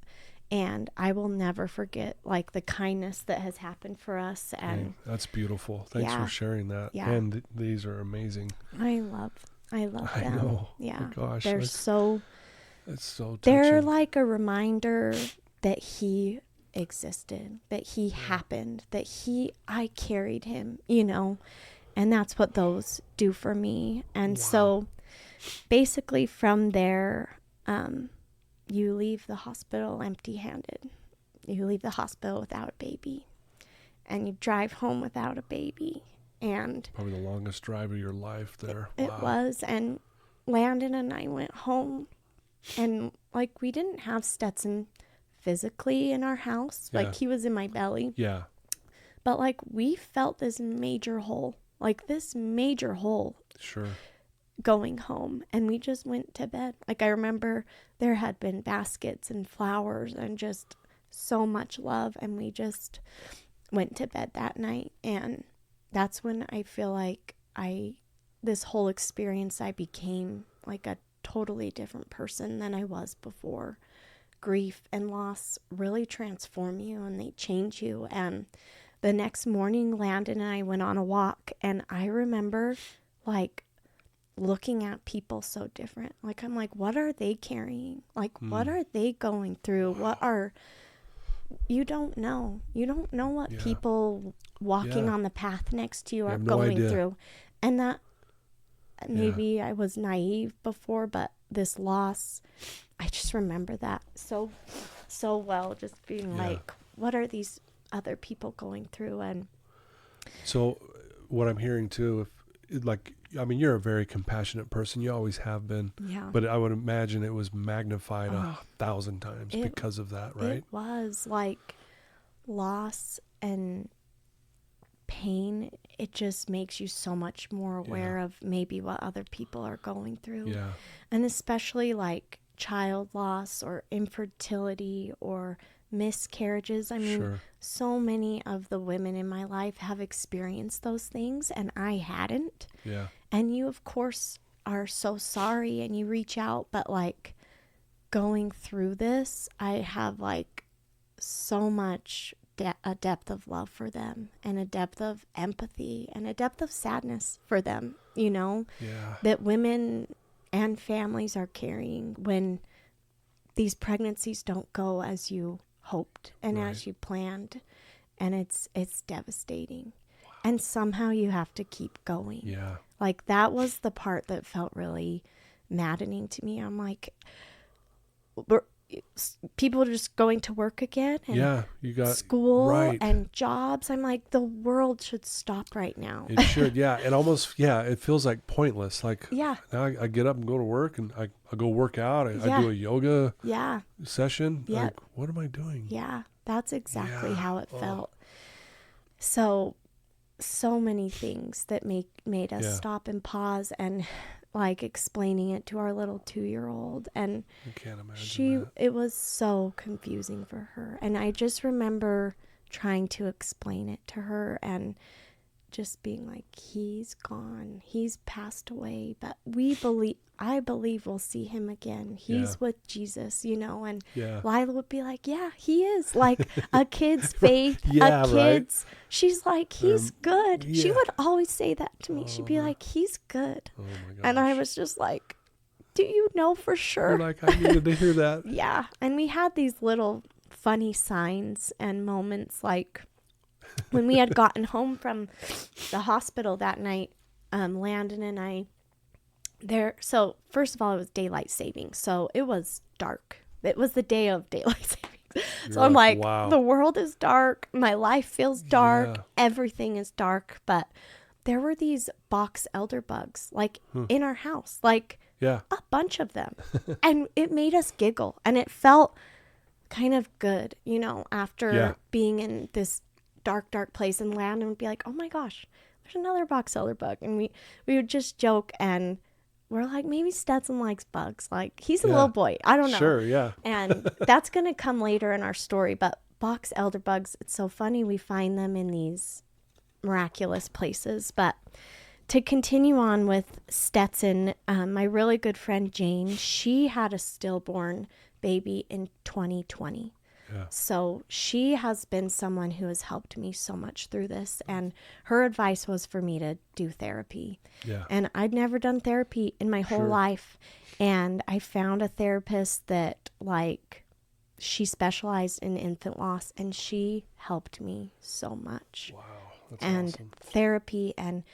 And I will never forget, like, the kindness that has happened for us. And that's beautiful. Thanks for sharing that. Yeah. And these are amazing. I love them. I know. Yeah. Oh, gosh. They're It's so touching. they're like a reminder that he existed, that he happened, that I carried him, you know. And that's what those do for me. And so basically from there, you leave the hospital empty-handed. You leave the hospital without a baby, and you drive home without a baby. And Probably the longest drive of your life there. it was. And Landon and I went home, and, like, we didn't have Stetson physically in our house. Like, he was in my belly. Yeah. But, like, we felt this major hole. Sure. Going home, and we just went to bed. Like, I remember there had been baskets and flowers and just so much love, and we just went to bed that night. And that's when I feel like this whole experience, I became like a totally different person than I was before. Grief and loss really transform you, and they change you. And the next morning, Landon and I went on a walk, and I remember, like, looking at people so different. Like, I'm like, what are they carrying? Like, what are they going through? You don't know what people walking on the path next to you are going through. And that, maybe I was naive before, but this loss, I just remember that so well, just being like, what are these other people going through? And so what I'm hearing too, you're a very compassionate person. You always have been. Yeah. But I would imagine it was magnified 1,000 times because of that, right? It was, like, loss and pain. It just makes you so much more aware of maybe what other people are going through. Yeah. And especially, like, child loss or infertility or miscarriages. I mean, so many of the women in my life have experienced those things, and I hadn't. Yeah. And you, of course, are so sorry, and you reach out, but, like, going through this, I have, like, so much a depth of love for them, and a depth of empathy, and a depth of sadness for them, you know, that women and families are carrying when these pregnancies don't go as you hoped and as you planned, and it's devastating. And somehow you have to keep going. Yeah. Like, that was the part that felt really maddening to me. I'm like, people are just going to work again, and you got school and jobs. I'm like, the world should stop right now. It should. And almost, it feels like pointless. Like, now I get up and go to work, and I go work out. I do a yoga session. Like, what am I doing? Yeah, that's exactly how it felt. So so many things that made us stop and pause and like explaining it to our little 2-year-old. And I can't imagine that. It was so confusing for her. And I just remember trying to explain it to her and just being like, he's gone, he's passed away, but I believe we'll see him again. He's with Jesus, and Lila would be like, yeah, he is, like a kid's faith, a kid's, she's like, he's good. She would always say that to me. She'd be like, he's good. Oh my gosh. And I was just like, do you know for sure? You're like, I needed to hear that. Yeah. And we had these little funny signs and moments, like when we had gotten home from the hospital that night, Landon and I, so first of all, it was daylight saving. So it was dark. It was the day of daylight saving. So I'm like, wow. The world is dark. My life feels dark. Yeah. Everything is dark. But there were these box elder bugs, like in our house, like a bunch of them. And it made us giggle. And it felt kind of good, after being in this dark place. And Landon would be like, oh my gosh, there's another box elder bug. And we would just joke, and we're like, maybe Stetson likes bugs. Like, he's a little boy. I don't know. Sure, yeah. And that's going to come later in our story. But box elder bugs, it's so funny. We find them in these miraculous places. But to continue on with Stetson, my really good friend Jane, she had a stillborn baby in 2020. Yeah. So she has been someone who has helped me so much through this. And her advice was for me to do therapy. Yeah. And I'd never done therapy in my whole life. And I found a therapist that, like, she specialized in infant loss, and she helped me so much. Wow. That's awesome. Therapy, and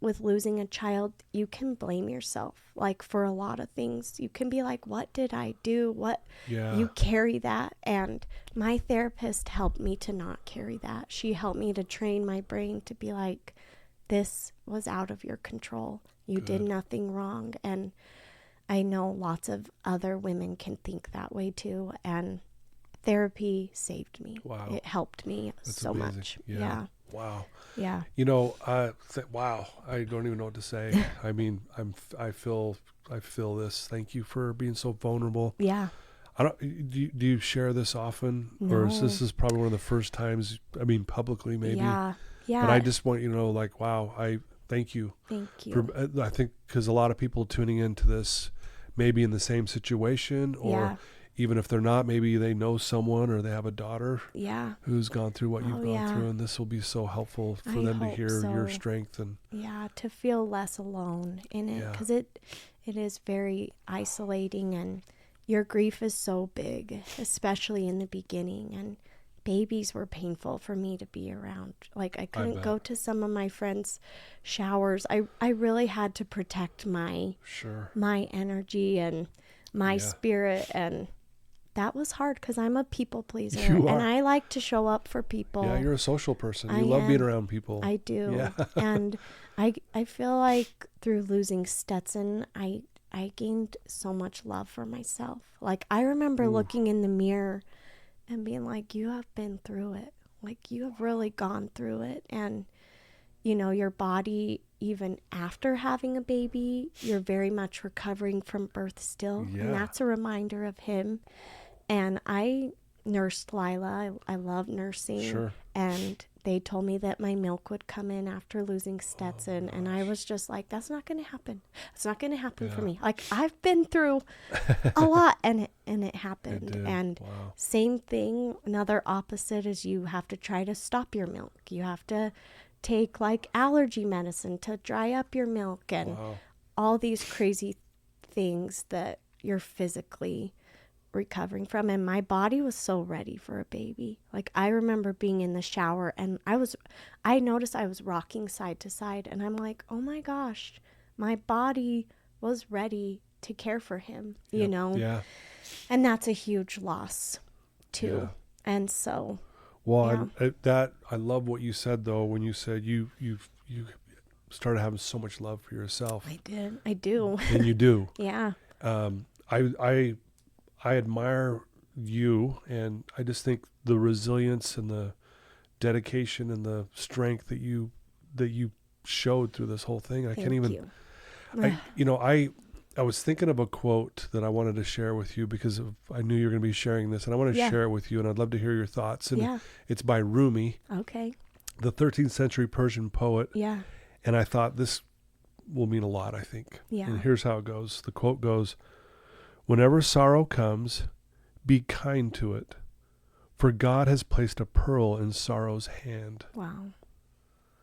with losing a child, you can blame yourself, like, for a lot of things. You can be like, what did I do? You carry that. And my therapist helped me to not carry that. She helped me to train my brain to be like, this was out of your control. You did nothing wrong. And I know lots of other women can think that way too. And therapy saved me. Wow. It helped me so amazing. Much. Yeah. Wow. Yeah. Wow. I don't even know what to say. I mean, I feel this. Thank you for being so vulnerable. Yeah. Do you share this often? No. Or is probably one of the first times, publicly maybe? Yeah. Yeah. But I just want you to know, like, wow, I thank you. Thank you. I think because a lot of people tuning into this may be in the same situation, or even if they're not, maybe they know someone or they have a daughter who's gone through what you've gone through, and this will be so helpful for them to hear your strength and to feel less alone in it, because it is very isolating, and your grief is so big, especially in the beginning, and babies were painful for me to be around. Like, I couldn't go to some of my friends' showers. I really had to protect my energy and my spirit, and that was hard because I'm a people pleaser, and I like to show up for people. Yeah, you're a social person. You love being around people. I do. Yeah. And I feel like through losing Stetson, I gained so much love for myself. Like, I remember looking in the mirror and being like, you have been through it. Like, you have really gone through it. And, your body, even after having a baby, you're very much recovering from birth still. Yeah. And that's a reminder of him. And I nursed Lila. I love nursing. Sure. And they told me that my milk would come in after losing Stetson. And I was just like, that's not going to happen. It's not going to happen for me. Like, I've been through a lot, and it happened. And same thing, another opposite is you have to try to stop your milk. You have to take, like, allergy medicine to dry up your milk, and all these crazy things that you're physically recovering from. And my body was so ready for a baby. Like, I remember being in the shower, and I noticed I was rocking side to side, and I'm like, oh my gosh, my body was ready to care for him, you know? Yeah. And that's a huge loss too. Yeah. And so, I love what you said though, when you said you started having so much love for yourself. I did. I do. And you do. Yeah. I admire you, and I just think the resilience and dedication and the strength that you showed through this whole thing. I can't even, I was thinking of a quote that I wanted to share with you because I knew you were going to be sharing this, and I want to share it with you, and I'd love to hear your thoughts. And it's by Rumi, the 13th century Persian poet. Yeah. And I thought this will mean a lot, I think. Yeah. And here's how it goes. The quote goes, "Whenever sorrow comes, be kind to it, for God has placed a pearl in sorrow's hand." Wow.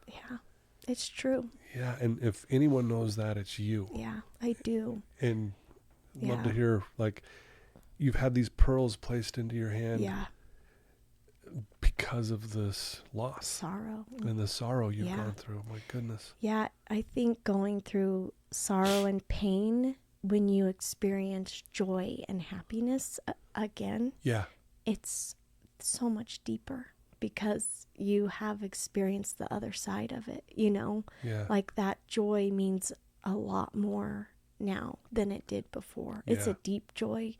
Yeah, it's true. Yeah, and if anyone knows that, it's you. Yeah, I do. And love to hear, like, you've had these pearls placed into your hand. Yeah. Because of this loss. Sorrow. And the sorrow you've gone through. My goodness. Yeah, I think going through sorrow and pain, when you experience joy and happiness again, it's so much deeper. Because you have experienced the other side of it, like that joy means a lot more now than it did before. It's a deep joy,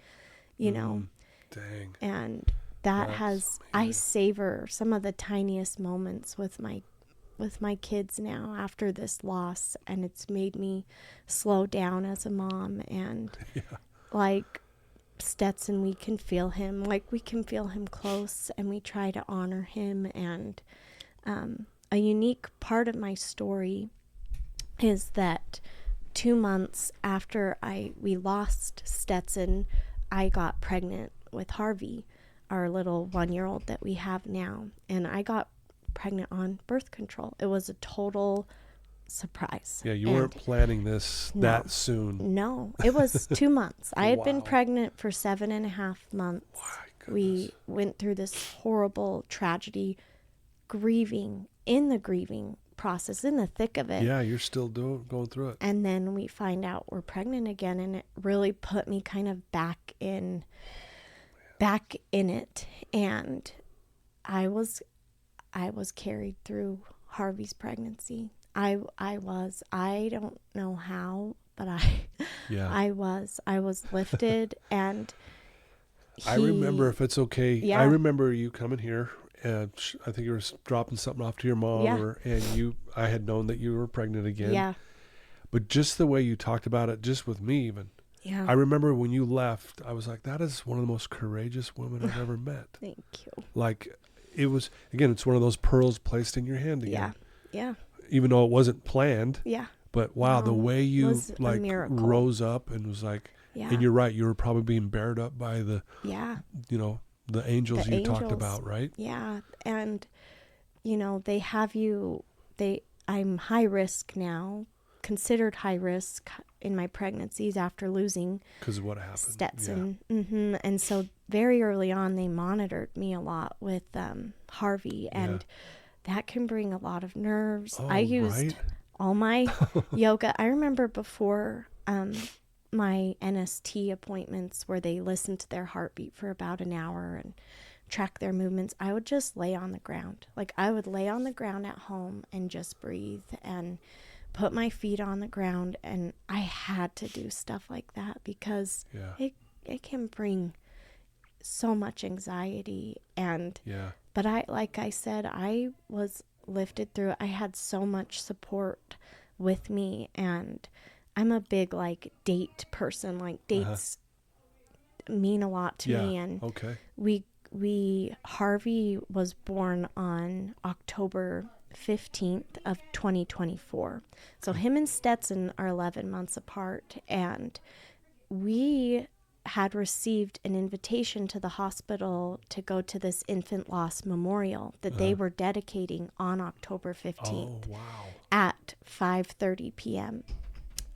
Dang. And I savor some of the tiniest moments with my kids now after this loss, and it's made me slow down as a mom, and like Stetson, we can feel him close, and we try to honor him. And a unique part of my story is that 2 months after we lost Stetson, I got pregnant with Harvey, our little 1-year-old that we have now. And I got pregnant on birth control. It was a total surprise. Yeah, you weren't planning this that soon. No, it was 2 months. I had been pregnant for 7.5 months. We went through this horrible tragedy, grieving process, in the thick of it. Yeah, you're still going through it. And then we find out we're pregnant again, and it really put me kind of back in it. And I was carried through Harvey's pregnancy. I don't know how, but I was lifted, and I remember, if it's okay, I remember you coming here, and I think you were dropping something off to your mom, I had known that you were pregnant again. Yeah. But just the way you talked about it, just with me even. Yeah. I remember when you left, I was like, that is one of the most courageous women I've ever met. Thank you. Like, it was, again, it's one of those pearls placed in your hand again. Yeah. Even though it wasn't planned. Yeah. But wow, the way you like rose up and was like, and you're right, you were probably being bared up by the, the angels you talked about, right? Yeah. And, they have I'm high risk now, considered high risk in my pregnancies after losing. Because of what happened. Stetson. Yeah. Mm-hmm. And so very early on, they monitored me a lot with Harvey, and that can bring a lot of nerves. Oh, I used all my yoga. I remember before my NST appointments, where they listen to their heartbeat for about an hour and track their movements, I would just lay on the ground. Like, I would lay on the ground at home and just breathe and put my feet on the ground. And I had to do stuff like that because it can bring so much anxiety. And but like I said, I was lifted through it. I had so much support with me, and I'm a big date person. Like, dates mean a lot to me. And Harvey was born on October 15th of 2024. So him and Stetson are 11 months apart, and we had received an invitation to the hospital to go to this infant loss memorial that they were dedicating on October 15th at 5:30 p.m.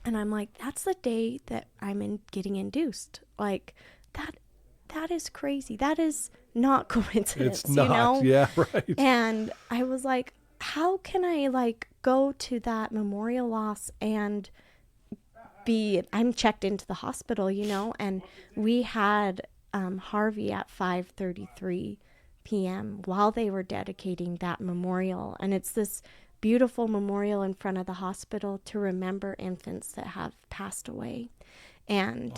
And I'm like, that's the day that I'm getting induced. Like, that is crazy. That is not coincidence. It's not. Yeah, right. And I was like, how can I go to that memorial loss and I'm checked into the hospital, and we had Harvey at 5:33 p.m. while they were dedicating that memorial. And it's this beautiful memorial in front of the hospital to remember infants that have passed away. And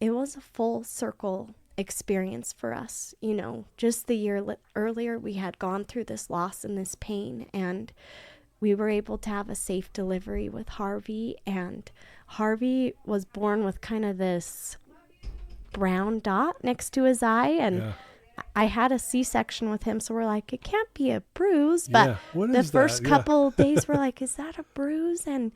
it was a full circle experience for us. You know, just the year earlier, we had gone through this loss and this pain, and we were able to have a safe delivery with Harvey. And Harvey was born with kind of this brown dot next to his eye, and I had a C-section with him, so we're like, it can't be a bruise. But the first couple days we're like, is that a bruise? And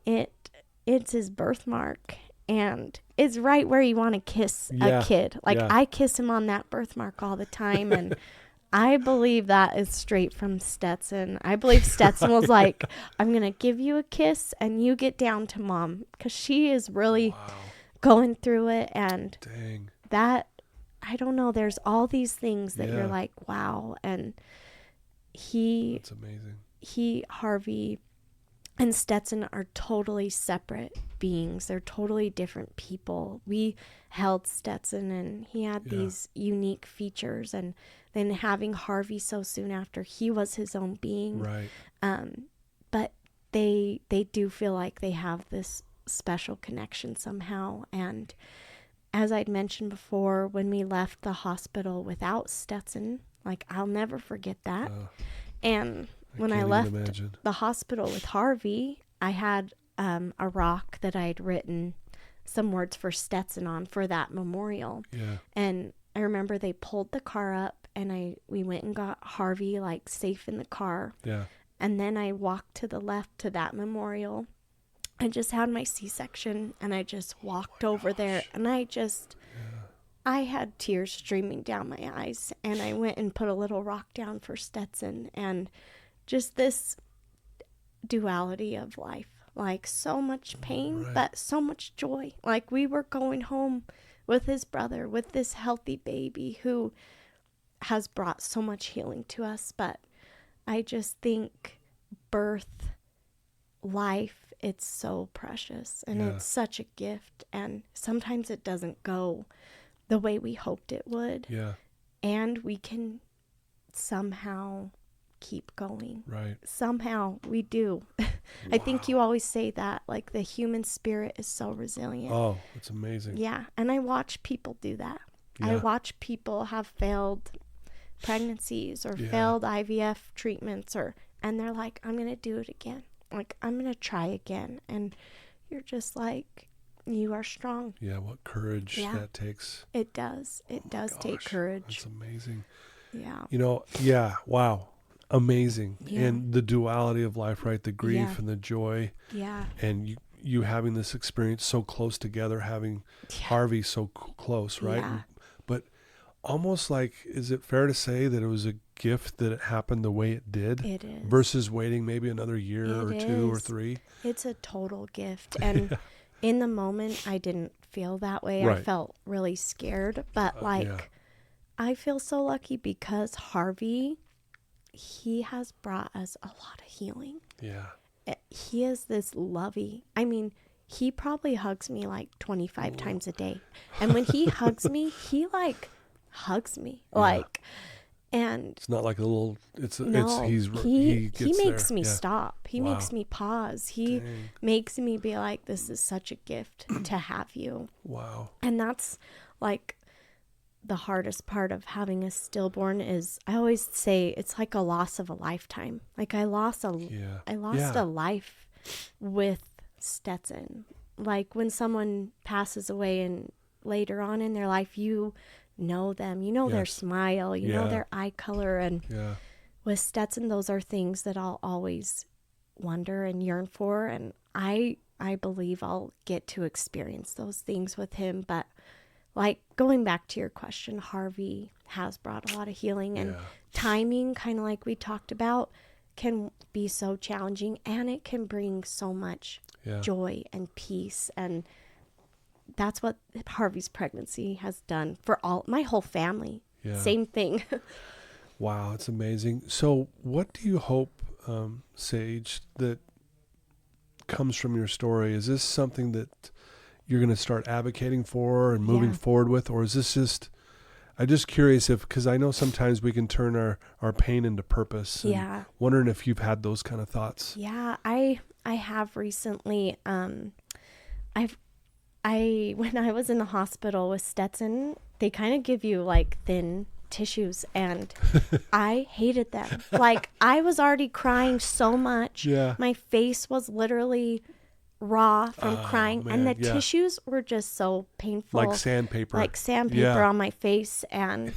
it's his birthmark, and it's right where you want to kiss a kid. Like I kiss him on that birthmark all the time, and I believe that is straight from Stetson. I believe Stetson was like, I'm going to give you a kiss and you get down to mom, because she is really going through it. And that, I don't know, there's all these things that you're like, wow. And that's amazing. Harvey and Stetson are totally separate beings. They're totally different people. We held Stetson, and he had these unique features, and then having Harvey so soon after, he was his own being. Right. But they do feel like they have this special connection somehow. And as I'd mentioned before, when we left the hospital without Stetson, like, I'll never forget that. And when I left the hospital with Harvey, I had a rock that I'd written some words for Stetson on for that memorial. Yeah. And I remember they pulled the car up, and we went and got Harvey like safe in the car. Yeah. And then I walked to the left to that memorial. I just had my C-section, and I just walked over there, and I had tears streaming down my eyes, and I went and put a little rock down for Stetson, and just this duality of life, like so much pain, but so much joy. Like, we were going home with his brother, with this healthy baby who has brought so much healing to us. But I just think birth, life, it's so precious, and it's such a gift. And sometimes it doesn't go the way we hoped it would. Yeah. And we can somehow keep going. Right. Somehow we do. I think you always say that, like, the human spirit is so resilient. Oh, it's amazing. Yeah. And I watch people do that. Yeah. I watch people have failed pregnancies or failed IVF treatments, and they're like, I'm going to do it again. Like, I'm going to try again. And you're just like, you are strong. Yeah. What courage that takes. It does. It does take courage. That's amazing. Yeah. You know, wow. Amazing. Yeah. And the duality of life, right? The grief and the joy. Yeah. And you having this experience so close together, having Harvey so close, right? Yeah. But almost like, is it fair to say that it was a gift that it happened the way it did? It is. Versus waiting maybe another year or 2 or 3? It's a total gift. And in the moment, I didn't feel that way. Right. I felt really scared. But I feel so lucky because Harvey, he has brought us a lot of healing. Yeah. He is this lovey. I mean, he probably hugs me like 25 times a day. And when he hugs me, he like hugs me. Yeah. Like, and it's not like a little, he makes me stop. He makes me pause. He makes me be like, this is such a gift to have you. Wow. And that's like the hardest part of having a stillborn is, I always say, it's like a loss of a lifetime. Like, I lost a life with Stetson. Like, when someone passes away and later on in their life, you know them, you know their smile, you know their eye color. And with Stetson, those are things that I'll always wonder and yearn for. And I believe I'll get to experience those things with him. But like, going back to your question, Harvey has brought a lot of healing, and timing, kind of like we talked about, can be so challenging, and it can bring so much joy and peace. And that's what Harvey's pregnancy has done for my whole family. Yeah. Same thing. Wow, it's amazing. So what do you hope, Sage, that comes from your story? Is this something that you're going to start advocating for and moving forward with? Or is this just, I'm just curious because I know sometimes we can turn our pain into purpose. And wondering if you've had those kind of thoughts. Yeah, I have recently. when I was in the hospital with Stetson, they kind of give you like thin tissues, and I hated them. Like, I was already crying so much. Yeah. My face was literally raw from crying, man, and the tissues were just so painful. Like sandpaper. On my face. And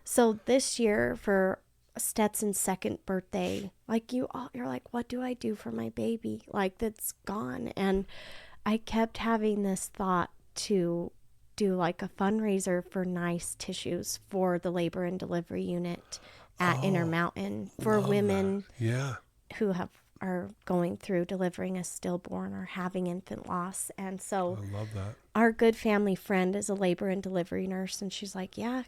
so this year for Stetson's second birthday, like you're like, what do I do for my baby? Like, that's gone. And I kept having this thought to do like a fundraiser for nice tissues for the labor and delivery unit at Intermountain for women who are going through delivering a stillborn or having infant loss. And so I love that. Our good family friend is a labor and delivery nurse, and she's like, yeah,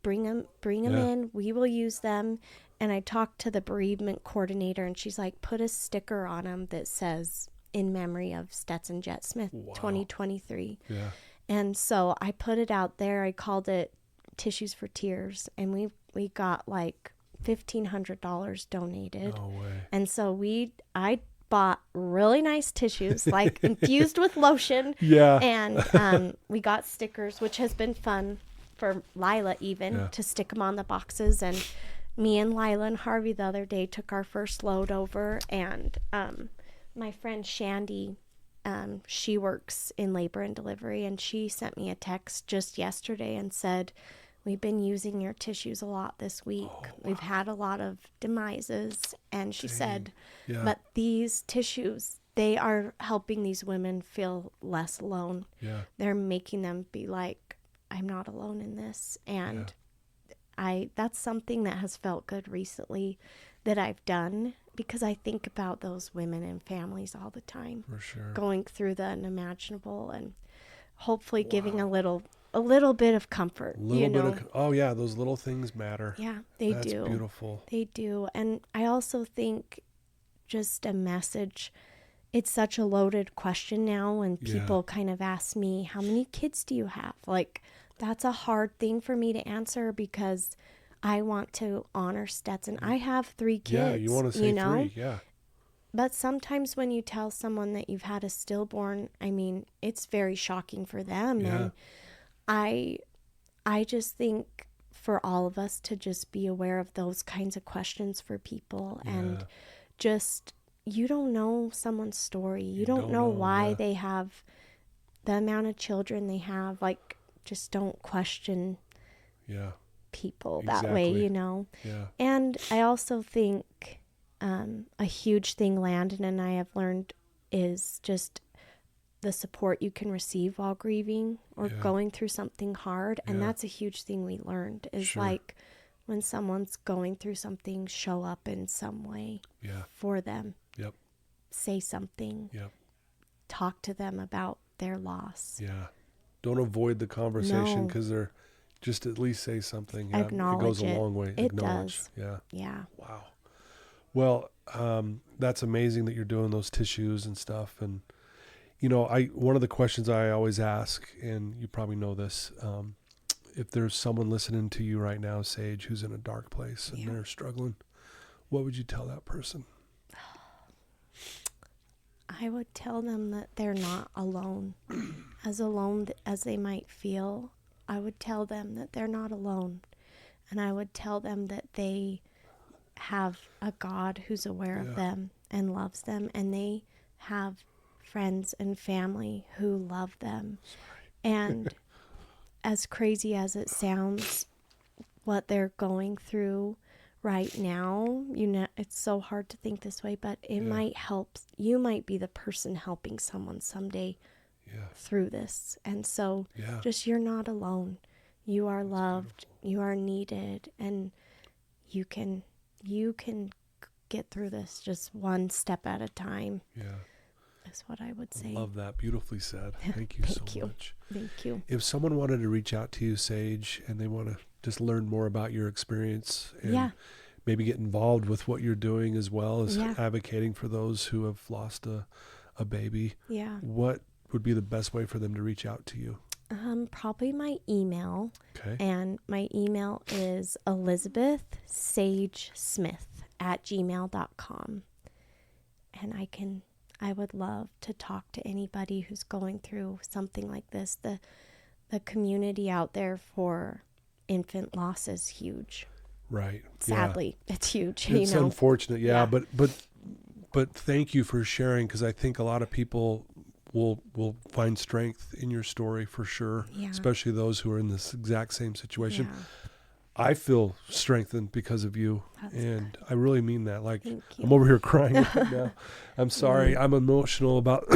bring them in. We will use them. And I talked to the bereavement coordinator, and she's like, put a sticker on them that says, in memory of Stetson Jet Smith, 2023. Yeah. And so I put it out there. I called it Tissues for Tears, and we got like $1,500 donated. No way. And so I bought really nice tissues, like infused with lotion. Yeah. And we got stickers, which has been fun for Lila even to stick them on the boxes. And me and Lila and Harvey the other day took our first load over, and my friend Shandy, she works in labor and delivery, and she sent me a text just yesterday and said, we've been using your tissues a lot this week. Oh, wow. We've had a lot of demises. And she said, but these tissues, they are helping these women feel less alone. Yeah. They're making them be like, I'm not alone in this. And that's something that has felt good recently that I've done, because I think about those women and families all the time. For sure. Going through the unimaginable, and hopefully giving a little bit of comfort. Those little things matter. Yeah, they do. That's beautiful. They do. And I also think just a message, it's such a loaded question now when people kind of ask me, how many kids do you have? Like, that's a hard thing for me to answer, because I want to honor Stetson. I have 3 kids. Yeah, you want to say 3, yeah. But sometimes when you tell someone that you've had a stillborn, I mean, it's very shocking for them. Yeah. And I just think for all of us to just be aware of those kinds of questions for people, and just, you don't know someone's story. You don't know why they have the amount of children they have. Like, just don't question people that way, Yeah. And I also think a huge thing Landon and I have learned is just the support you can receive while grieving or going through something hard. And that's a huge thing we learned is like, when someone's going through something, show up in some way for them. Yep. Say something. Yep. Talk to them about their loss. Yeah. Don't avoid the conversation, because they're just at least say something. Yeah. Acknowledge it. Goes a long way. It does. Yeah. Yeah. Wow. Well, that's amazing that you're doing those tissues and stuff. And, one of the questions I always ask, and you probably know this, if there's someone listening to you right now, Sage, who's in a dark place and they're struggling, what would you tell that person? I would tell them that they're not alone. As they might feel, I would tell them that they're not alone. And I would tell them that they have a God who's aware of them and loves them, and they have friends and family who love them. And as crazy as it sounds, what they're going through right now, it's so hard to think this way, but it might help. You might be the person helping someone someday through this. And so just, you're not alone. You are loved, you are needed, and you can get through this just one step at a time. Yeah. That's what I would say. Love that. Beautifully said. Thank you much. Thank you. If someone wanted to reach out to you, Sage, and they want to just learn more about your experience and maybe get involved with what you're doing as well as advocating for those who have lost a baby, what would be the best way for them to reach out to you? Probably my email. Okay. And my email is elizabethsagesmith@gmail.com. And I would love to talk to anybody who's going through something like this. The community out there for infant loss is huge. Right. Sadly, it's huge. It's unfortunate. Yeah. But thank you for sharing, because I think a lot of people will find strength in your story for sure, especially those who are in this exact same situation. Yeah. I feel strengthened because of you, and I really mean that. Like, Thank you. I'm over here crying right now. I'm sorry. I'm emotional about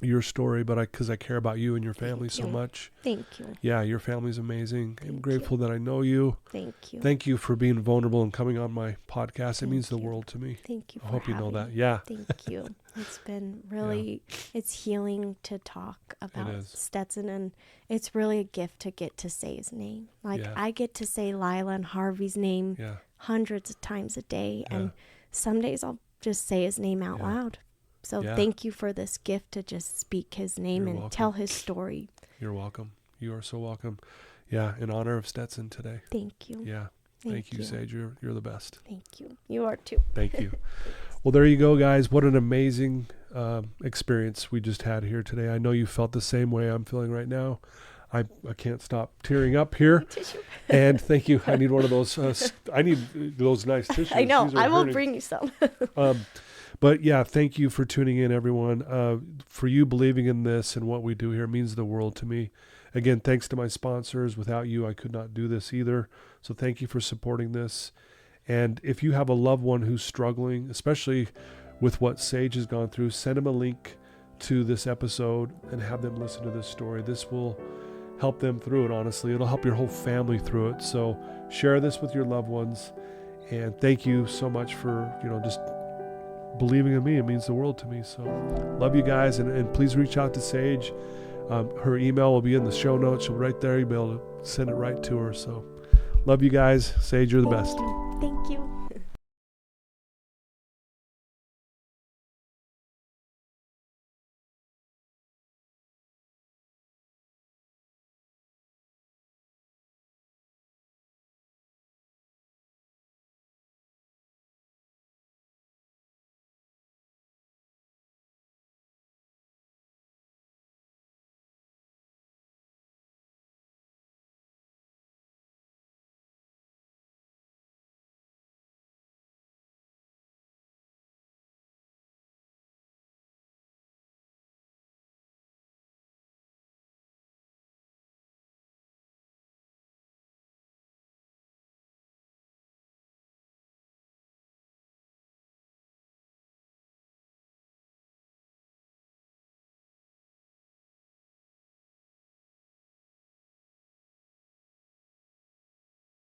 your story, but because I care about you and your family so much. Thank you. Yeah, your family's amazing. I'm grateful that I know you. Thank you. Thank you for being vulnerable and coming on my podcast. It means the world to me. Thank you. I hope you know that. Yeah. Thank you. It's been really, it's healing to talk about Stetson, and it's really a gift to get to say his name. Like, I get to say Lila and Harvey's name hundreds of times a day, and some days I'll just say his name out loud. So thank you for this gift to just speak his name and tell his story. You're welcome. You are so welcome. Yeah, in honor of Stetson today. Thank you. Yeah. Thank you, Sage. You're the best. Thank you. You are too. Thank you. Well, there you go, guys. What an amazing experience we just had here today. I know you felt the same way I'm feeling right now. I can't stop tearing up here. And thank you. I need one of those. I need those nice tissues. I know. I will bring you some. But yeah, thank you for tuning in, everyone. For you believing in this and what we do here means the world to me. Again, thanks to my sponsors. Without you, I could not do this either. So thank you for supporting this. And if you have a loved one who's struggling, especially with what Sage has gone through, send them a link to this episode and have them listen to this story. This will help them through it, honestly. It'll help your whole family through it. So share this with your loved ones. And thank you so much for, just believing in me. It means the world to me. So love you guys. And please reach out to Sage. Her email will be in the show notes. She'll right there. You'll be able to send it right to her. So love you guys. Sage, you're the best. Thank you.